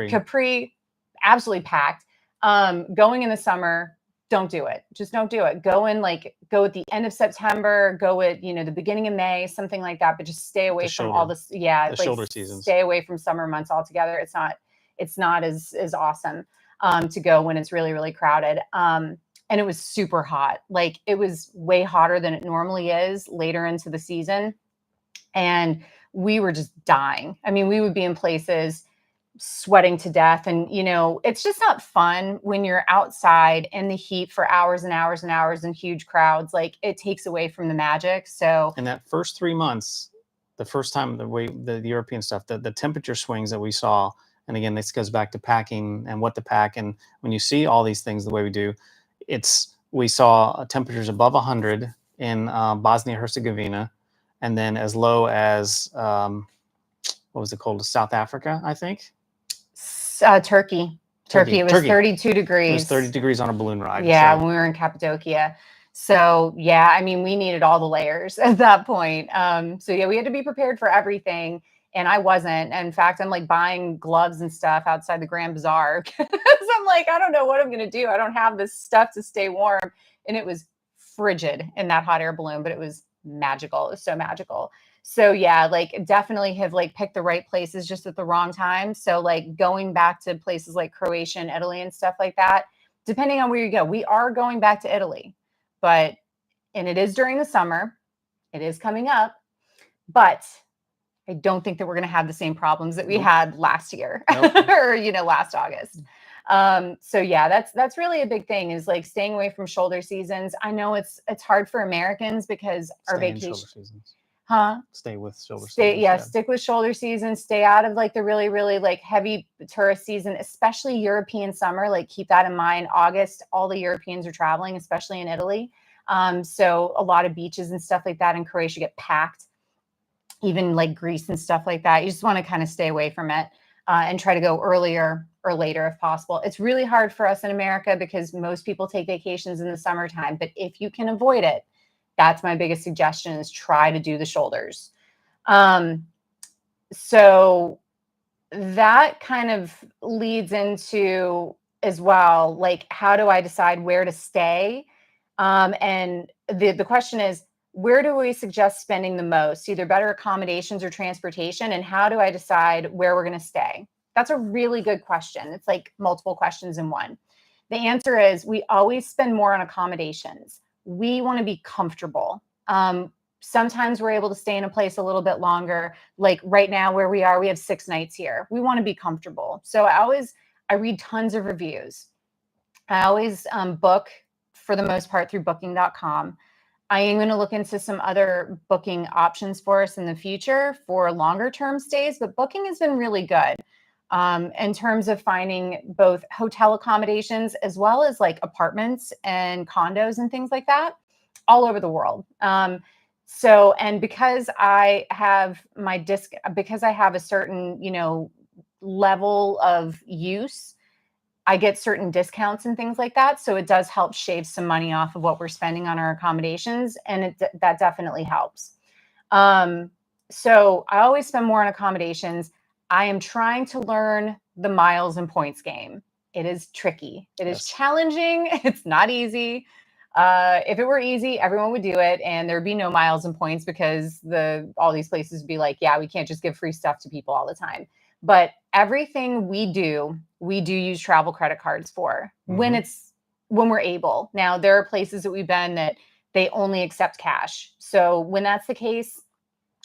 Capri, absolutely packed. Going in the summer, don't do it. Just don't do it. Go at the end of September, go at, the beginning of May, something like that, but just stay away from all this. Yeah. The shoulder seasons. Stay away from summer months altogether. It's not as awesome to go when it's really, really crowded. And it was super hot. Like, it was way hotter than it normally is later into the season. And we were just dying. I mean, we would be in places sweating to death. And, it's just not fun when you're outside in the heat for hours and hours and hours in huge crowds. Like, it takes away from the magic. So, in that first 3 months, the first time the European stuff, the temperature swings that we saw, and again, this goes back to packing and what to pack. And when you see all these things the way we do, we saw temperatures above 100 in Bosnia Herzegovina, and then as low as what was it called? South Africa, I think. Turkey. It was 32 degrees. It was 30 degrees on a balloon ride. Yeah, when we were in Cappadocia. So yeah, I mean, we needed all the layers at that point. So yeah, we had to be prepared for everything. And I wasn't. In fact, I'm like buying gloves and stuff outside the Grand Bazaar because I'm like, I don't know what I'm going to do. I don't have this stuff to stay warm. And it was frigid in that hot air balloon, but it was magical. It was so magical. So yeah, like definitely have like picked the right places just at the wrong time. So like going back to places like Croatia and Italy and stuff like that, depending on where you go, we are going back to Italy, and it is during the summer. It is coming up, but I don't think that we're going to have the same problems that we had last year or, last August. So yeah, that's really a big thing, is like staying away from shoulder seasons. I know it's hard for Americans because our vacation. Stay with shoulder seasons. Yeah, stick with shoulder seasons. Stay out of like the really, really like heavy tourist season, especially European summer. Like, keep that in mind. August, all the Europeans are traveling, especially in Italy. So a lot of beaches and stuff like that in Croatia get packed. Even like Greece and stuff like that. You just want to kind of stay away from it and try to go earlier or later if possible. It's really hard for us in America because most people take vacations in the summertime. But if you can avoid it, that's my biggest suggestion, is try to do the shoulders. So that kind of leads into as well, like, how do I decide where to stay? And the question is, where do we suggest spending the most, either better accommodations or transportation? And how do I decide where we're going to stay? That's a really good question. It's like multiple questions in one. The answer is we always spend more on accommodations. We want to be comfortable. Sometimes we're able to stay in a place a little bit longer. Like right now where we are, we have 6 nights here. We want to be comfortable. So I read tons of reviews. I always book, for the most part, through booking.com. I am going to look into some other booking options for us in the future for longer term stays, but Booking has been really good. in terms of finding both hotel accommodations as well as like apartments and condos and things like that all over the world. So, and because I have because I have a certain, level of use, I get certain discounts and things like that. So it does help shave some money off of what we're spending on our accommodations. And that definitely helps. So I always spend more on accommodations. I am trying to learn the miles and points game. It is tricky. It is challenging. It's not easy. If it were easy, everyone would do it, and there'd be no miles and points because all these places would be like, yeah, we can't just give free stuff to people all the time. But everything we do use travel credit cards for when we're able. Now, there are places that we've been that they only accept cash. So when that's the case,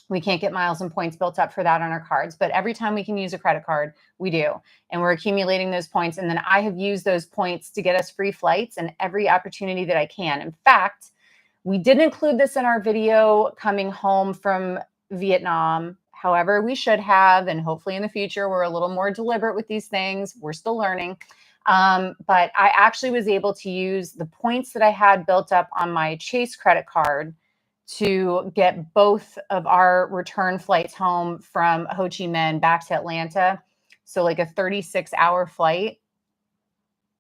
we can't get miles and points built up for that on our cards. But every time we can use a credit card, we do. And we're accumulating those points. And then I have used those points to get us free flights and every opportunity that I can. In fact, we didn't include this in our video coming home from Vietnam. However, we should have, and hopefully in the future, we're a little more deliberate with these things. We're still learning. But I actually was able to use the points that I had built up on my Chase credit card to get both of our return flights home from Ho Chi Minh back to Atlanta. So like a 36-hour flight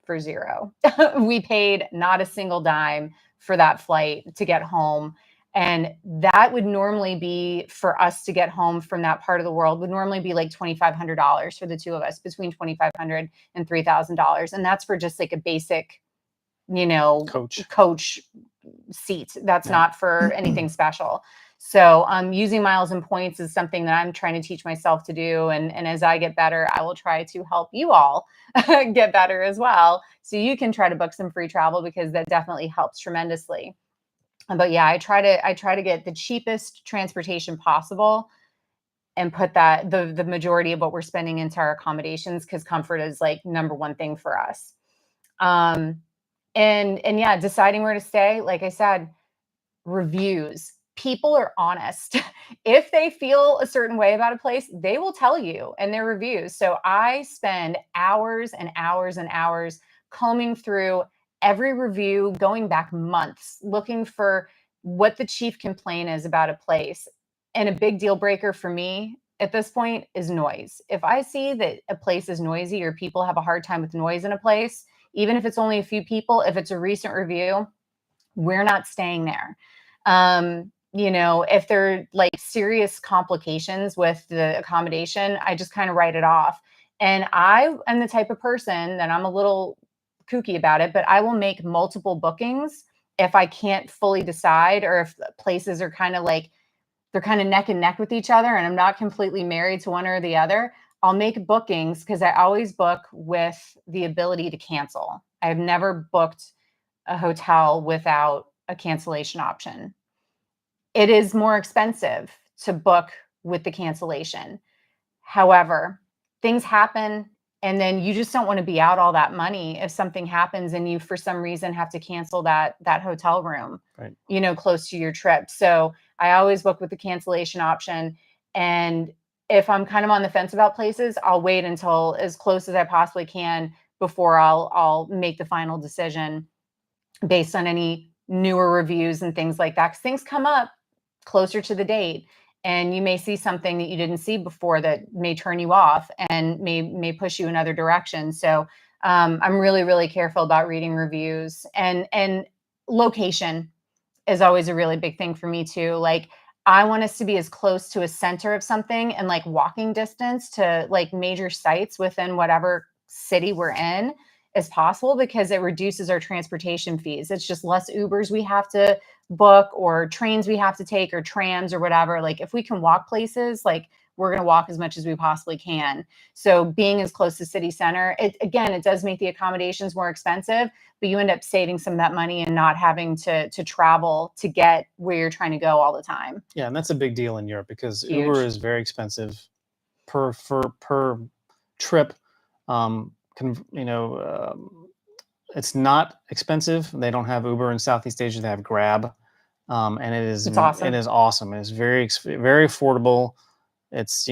for zero. We paid not a single dime for that flight to get home. And that would normally be, for us to get home from that part of the world, would normally be like $2,500 for the two of us, between $2,500 and $3,000. And that's for just like a basic, coach seat. That's not for anything special. So using miles and points is something that I'm trying to teach myself to do. And as I get better, I will try to help you all get better as well. So you can try to book some free travel, because that definitely helps tremendously. But yeah, I try to get the cheapest transportation possible and put that the majority of what we're spending into our accommodations, because comfort is like number one thing for us. And yeah, deciding where to stay, like I said, reviews. People are honest. If they feel a certain way about a place, they will tell you in their reviews. So I spend hours and hours and hours combing through every review, going back months, looking for what the chief complaint is about a place. And a big deal breaker for me at this point is noise. If I see that a place is noisy, or people have a hard time with noise in a place, even if it's only a few people, if it's a recent review, we're not staying there. If there are like serious complications with the accommodation, I just kind of write it off. And I am the type of person that, I'm a little kooky about it, but I will make multiple bookings if I can't fully decide, or if places are kind of like, they're kind of neck and neck with each other and I'm not completely married to one or the other. I'll make bookings, because I always book with the ability to cancel. I have never booked a hotel without a cancellation option. It is more expensive to book with the cancellation. However, things happen, and then you just don't want to be out all that money if something happens and you, for some reason, have to cancel that hotel room, right, close to your trip. So I always book with the cancellation option. And if I'm kind of on the fence about places, I'll wait until as close as I possibly can before I'll make the final decision based on any newer reviews and things like that. Because things come up closer to the date, and you may see something that you didn't see before that may turn you off and may push you another direction. So I'm really, really careful about reading reviews, and location is always a really big thing for me too. Like, I want us to be as close to a center of something and like walking distance to like major sites within whatever city we're in as possible, because it reduces our transportation fees. It's just less Ubers we have to book, or trains we have to take, or trams, or whatever. Like, if we can walk places, like, we're going to walk as much as we possibly can. So being as close to city center, it does make the accommodations more expensive, but you end up saving some of that money and not having to travel to get where you're trying to go all the time. Yeah, and that's a big deal in Europe, because Huge. Uber is very expensive per trip. It's not expensive. They don't have Uber in Southeast Asia. They have Grab, and It's awesome. It is awesome. It's very affordable. It's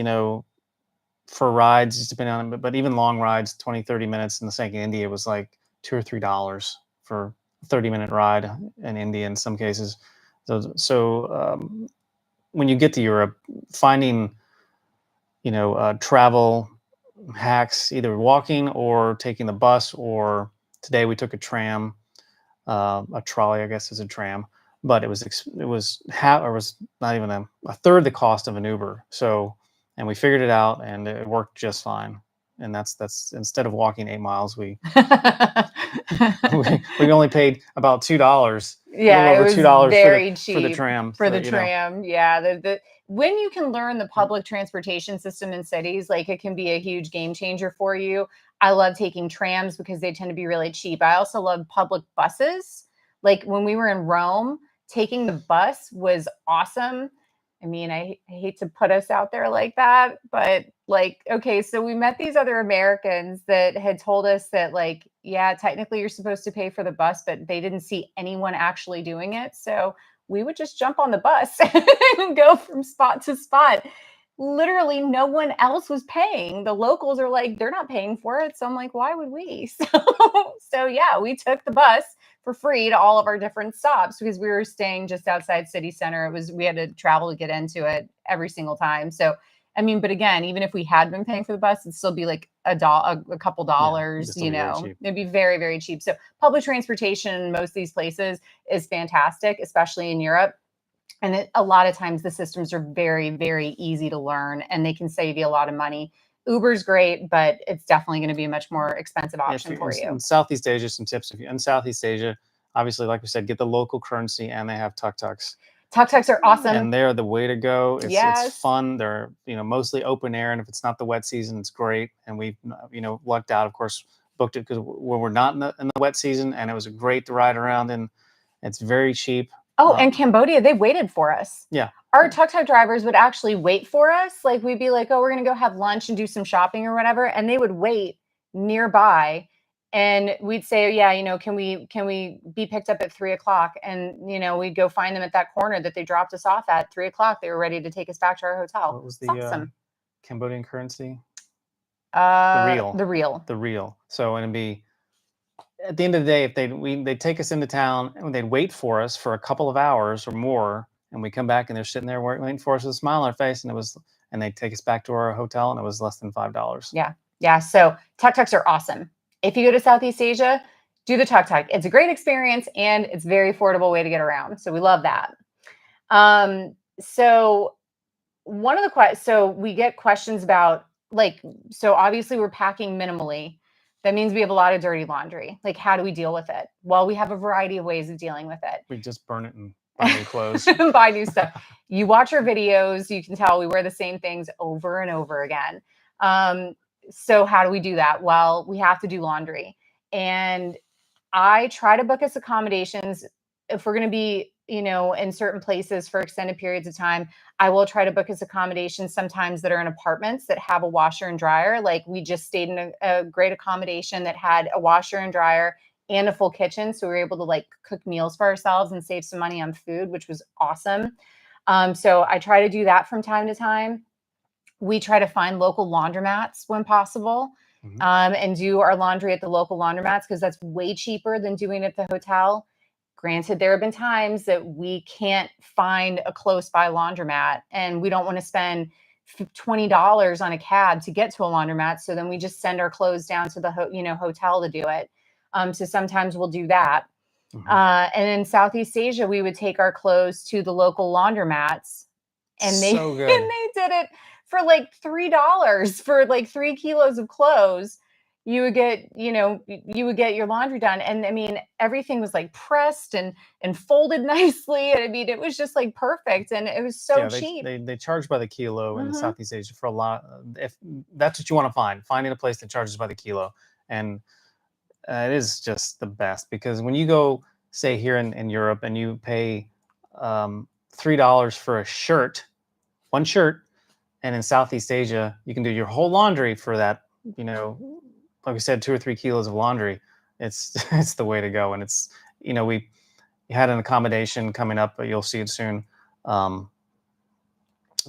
for rides, just depending on it, but even long rides, 20, 30 minutes in the same India was like $2 or $3 for a 30-minute ride in India in some cases. So when you get to Europe, finding travel hacks, either walking or taking the bus, or today we took a tram, a trolley, I guess is a tram, but it was not even a third the cost of an Uber. So, and we figured it out, and it worked just fine. And that's instead of walking 8 miles, we only paid about $2, a little Yeah, it over was $2 very for the cheap tram. for So, the tram. Yeah, the when you can learn the public transportation system in cities, like it can be a huge game changer for you. I love taking trams because they tend to be really cheap. I also love public buses. Like when we were in Rome, taking the bus was awesome. I mean, I hate to put us out there like that, but like, okay, so we met these other Americans that had told us that, like, yeah, technically you're supposed to pay for the bus, but they didn't see anyone actually doing it. So we would just jump on the bus and go from spot to spot. Literally, no one else was paying. The locals are like, they're not paying for it. So I'm like, why would we? So yeah, we took the bus for free to all of our different stops because we were staying just outside city center. We had to travel to get into it every single time. So I mean, but again, even if we had been paying for the bus, it'd still be like a couple dollars, still be very cheap. it'd be very, very cheap. So public transportation in most of these places is fantastic, especially in Europe. And a lot of times the systems are very, very easy to learn and they can save you a lot of money. Uber's great, but it's definitely going to be a much more expensive option for you. In Southeast Asia, some tips. If you're in Southeast Asia, obviously, like we said, get the local currency, and they have tuk-tuks. Tuk-tuks are awesome. And they're the way to go. It's Yes. fun. They're mostly open air, and if it's not the wet season, it's great. And we lucked out, of course, booked it because when we're not in the wet season, and it was great to ride around, and it's very cheap. Oh, and Cambodia, they waited for us. Yeah. Our tuk-tuk drivers would actually wait for us. Like we'd be like, oh, we're going to go have lunch and do some shopping or whatever. And they would wait nearby. And we'd say, yeah, can we be picked up at 3:00? And, we'd go find them at that corner that they dropped us off at 3:00. They were ready to take us back to our hotel. What was It's awesome. Cambodian currency? The real. The real. So it'd be, at the end of the day, if they'd take us into town and they'd wait for us for a couple of hours or more, and we come back and they're sitting there waiting for us with a smile on their face, and they'd take us back to our hotel, and it was less than $5. Yeah. So tuk-tuks are awesome. If you go to Southeast Asia, do the tuk-tuk. It's a great experience and it's a very affordable way to get around. So we love that. So we get questions about, like, so obviously we're packing minimally. That means we have a lot of dirty laundry. Like, how do we deal with it? Well, we have a variety of ways of dealing with it. We just burn it and buy new clothes. Buy new stuff. You watch our videos, you can tell we wear the same things over and over again. So how do we do that? Well, we have to do laundry. And I try to book us accommodations. If we're going to be, in certain places for extended periods of time, I will try to book us accommodations sometimes that are in apartments that have a washer and dryer. Like we just stayed in a great accommodation that had a washer and dryer and a full kitchen. So we were able to like cook meals for ourselves and save some money on food, which was awesome. So I try to do that from time to time. We try to find local laundromats when possible, and do our laundry at the local laundromats because that's way cheaper than doing it at the hotel. Granted, there have been times that we can't find a close by laundromat and we don't want to spend $20 on a cab to get to a laundromat. So then we just send our clothes down to the hotel to do it. So sometimes we'll do that. And in Southeast Asia, we would take our clothes to the local laundromats, and they So good. and they did it for like $3 for like 3 kilos of clothes. You would get your laundry done. And I mean, everything was like pressed and folded nicely. And I mean, it was just like perfect. And it was so cheap. They charge by the kilo in Southeast Asia for a lot. If that's what you want to finding a place that charges by the kilo. And it is just the best, because when you go, say, here in Europe, and you pay $3 for a shirt, one shirt, and in Southeast Asia, you can do your whole laundry for that, like we said, 2 or 3 kilos of laundry. It's the way to go. And it's, we had an accommodation coming up, but you'll see it soon, that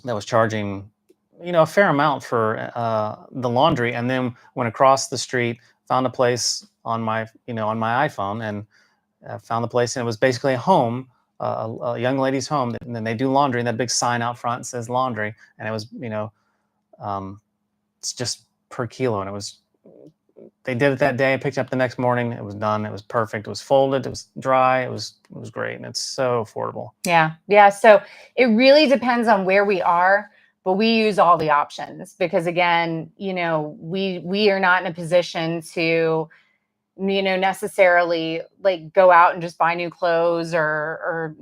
was charging a fair amount for the laundry, and then went across the street, found a place on my iPhone, and found the place, and it was basically a home, a young lady's home, and then they do laundry, and that big sign out front says laundry, and it was um, it's just per kilo, and it was they did it that day. I picked it up the next morning. It was done. It was perfect. It was folded. It was dry. It was great, and it's so affordable. Yeah. Yeah. So it really depends on where we are, but we use all the options because again, we are not in a position to, necessarily like go out and just buy new clothes or,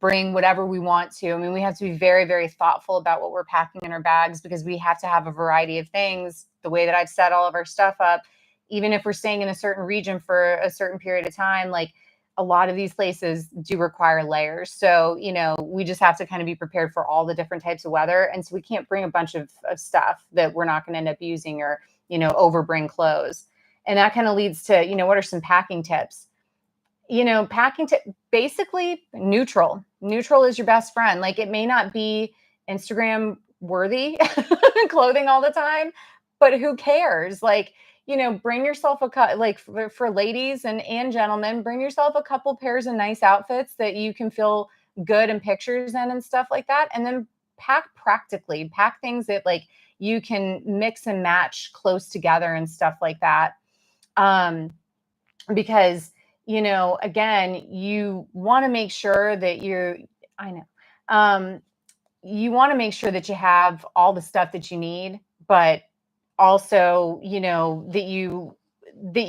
bring whatever we want to. I mean, we have to be very, very thoughtful about what we're packing in our bags because we have to have a variety of things. The way that I've set all of our stuff up, even if we're staying in a certain region for a certain period of time, like a lot of these places do require layers. So, we just have to kind of be prepared for all the different types of weather. And so we can't bring a bunch of stuff that we're not going to end up using or, overbring clothes. And that kind of leads to, what are some packing tips? Packing tip, basically neutral. Neutral is your best friend. Like it may not be Instagram worthy clothing all the time, but who cares? Like, bring yourself like for ladies and gentlemen, bring yourself a couple pairs of nice outfits that you can feel good in pictures in and stuff like that. And then pack practically, pack things that like you can mix and match close together and stuff like that. Because, again, you want to make sure that I know, you want to make sure that you have all the stuff that you need, but also, that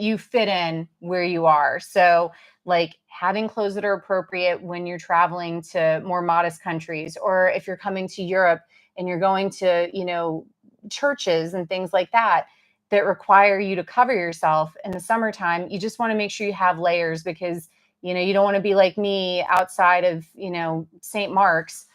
you fit in where you are. So like having clothes that are appropriate when you're traveling to more modest countries, or if you're coming to Europe and you're going to, churches and things like that require you to cover yourself in the summertime, you just want to make sure you have layers because, you don't want to be like me outside of, St. Mark's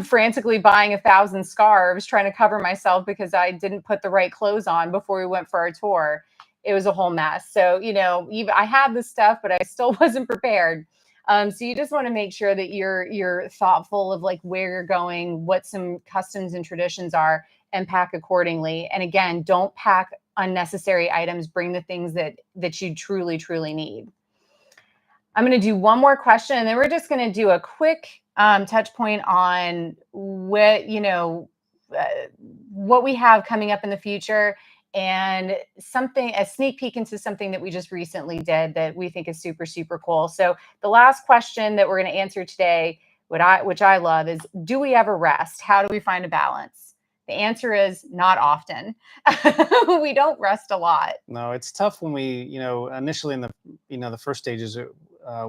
frantically buying 1,000 scarves, trying to cover myself because I didn't put the right clothes on before we went for our tour. It was a whole mess. So, even I had the stuff, but I still wasn't prepared. So you just want to make sure that you're thoughtful of like where you're going, what some customs and traditions are, and pack accordingly. And again, don't pack unnecessary items. Bring the things that you truly, truly need. I'm going to do one more question, and then we're just going to do a quick touch point on what we have coming up in the future, and a sneak peek into something that we just recently did that we think is super, super cool. So the last question that we're going to answer today, which I love, is do we ever rest? How do we find a balance? The answer is not often. We don't rest a lot. No, it's tough when we, initially in the first stages,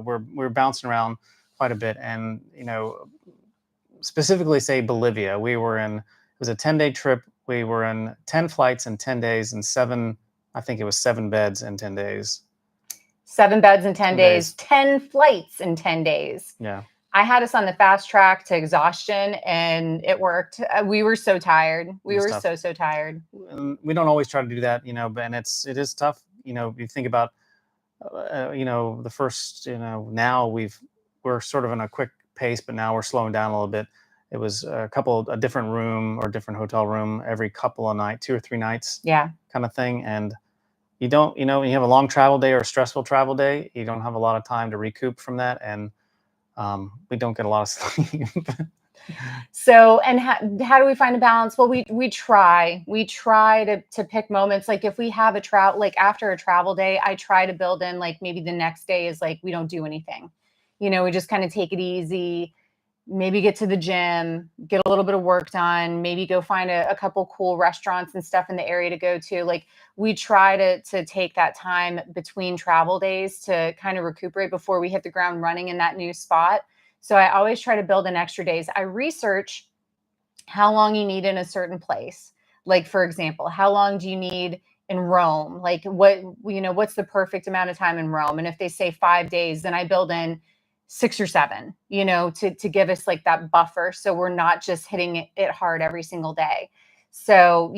we're bouncing around quite a bit, and specifically say Bolivia, it was a 10-day trip. We were in 10 flights in 10 days and I think it was 7 beds in 10 days. 7 beds in 10 days, 10 flights in 10 days. Yeah. I had us on the fast track to exhaustion, and it worked. We were so tired. We were tough. so tired. We don't always try to do that, but and it is tough. You think about, the first, now we're sort of in a quick pace, but now we're slowing down a little bit. It was a different room or different hotel room every couple of nights, 2 or 3 nights, Yeah. kind of thing. And you don't, when you have a long travel day or a stressful travel day, you don't have a lot of time to recoup from that. And we don't get a lot of sleep. So, and how do we find a balance? Well, we try to pick moments. Like if we have a travel, like after a travel day, I try to build in like maybe the next day is like, we don't do anything, we just kind of take it easy, maybe get to the gym, get a little bit of work done, maybe go find a couple cool restaurants and stuff in the area to go to. Like we try to take that time between travel days to kind of recuperate before we hit the ground running in that new spot. So I always try to build in extra days. I research how long you need in a certain place. Like, for example, how long do you need in Rome? Like what's the perfect amount of time in Rome? And if they say 5 days, then I build in 6 or 7, to give us like that buffer. So we're not just hitting it hard every single day. So,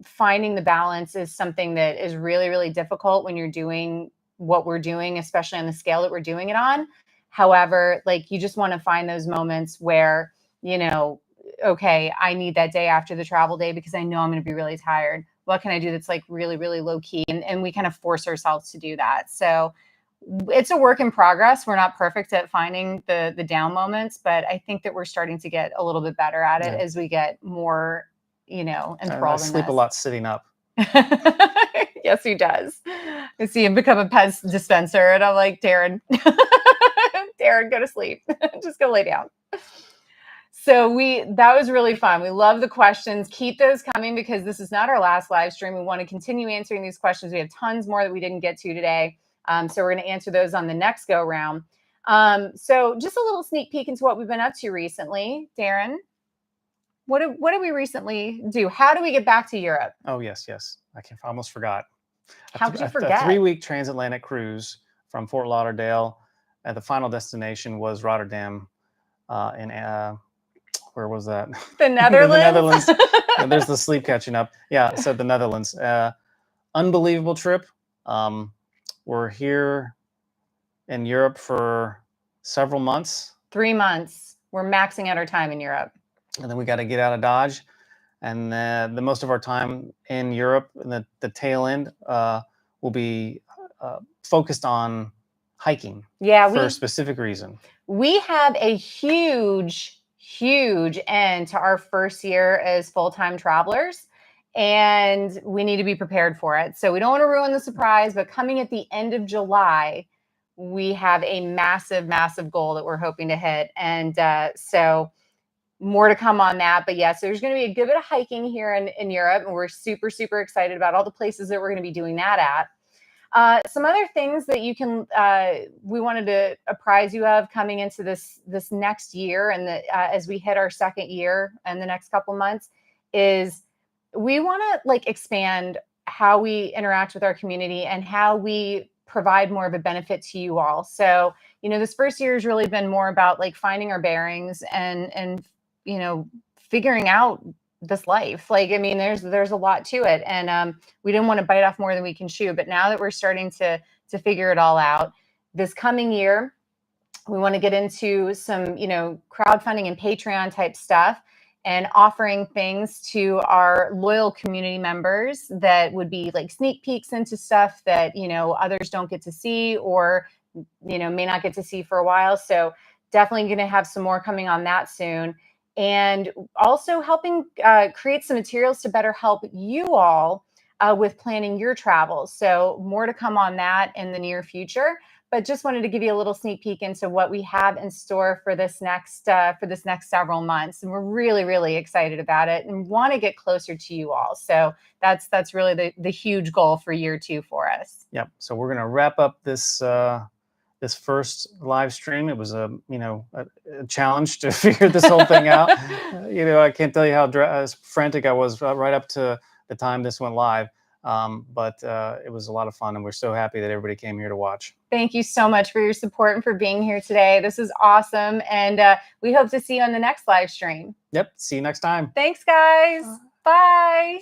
finding the balance is something that is really, really difficult when you're doing what we're doing, especially on the scale that we're doing it on. However, like you just want to find those moments where, okay, I need that day after the travel day because I know I'm going to be really tired. What can I do that's like really, really low key? And we kind of force ourselves to do that. So it's a work in progress. We're not perfect at finding the down moments, but I think that we're starting to get a little bit better at it as we get more, I enthralled in sleep a this. lot sitting up. Yes, he does. I see him become a Pez dispenser, and I'm like, Darren, Darren, go to sleep. Just go lay down. So that was really fun. We love the questions. Keep those coming because this is not our last live stream. We want to continue answering these questions. We have tons more that we didn't get to today. So we're going to answer those on the next go round. So just a little sneak peek into what we've been up to recently. Darren, what did we recently do? How do we get back to Europe? Oh, yes. I almost forgot. How could you A forget? 3-week transatlantic cruise from Fort Lauderdale. The final destination was Rotterdam. Where was that? The Netherlands. The Netherlands. And there's the sleep catching up. Yeah, so the Netherlands. Unbelievable trip. We're here in Europe for several months. 3 months. We're maxing out our time in Europe. And then we got to get out of Dodge. And the most of our time in Europe, and the tail end, will be focused on hiking. Yeah, for a specific reason. We have a huge end to our first year as full-time travelers, and we need to be prepared for it. So we don't want to ruin the surprise, but coming at the end of July, we have a massive goal that we're hoping to hit. And so more to come on that. But yeah, so there's going to be a good bit of hiking here in Europe, and we're super excited about all the places that we're going to be doing that at. Some other things that we wanted to apprise you of coming into this next year, and as we hit our second year and the next couple months, is we want to like expand how we interact with our community and how we provide more of a benefit to you all. So, this first year has really been more about like finding our bearings and figuring out this life. Like, I mean, there's a lot to it. And we didn't want to bite off more than we can chew. But now that we're starting to figure it all out, this coming year, we want to get into some, crowdfunding and Patreon type stuff and offering things to our loyal community members that would be like sneak peeks into stuff that, others don't get to see or, may not get to see for a while. So definitely going to have some more coming on that soon. And also helping create some materials to better help you all with planning your travels. So more to come on that in the near future. But just wanted to give you a little sneak peek into what we have in store for this next several months, and we're really excited about it and want to get closer to you all. So that's really the huge goal for year 2 for us. Yep. So we're going to wrap up this first live stream. It was a challenge to figure this whole thing out. I can't tell you how frantic I was right up to the time this went live. But it was a lot of fun, and we're so happy that everybody came here to watch. Thank you so much for your support and for being here today. This is awesome, and we hope to see you on the next live stream. Yep. See you next time. Thanks, guys. Bye.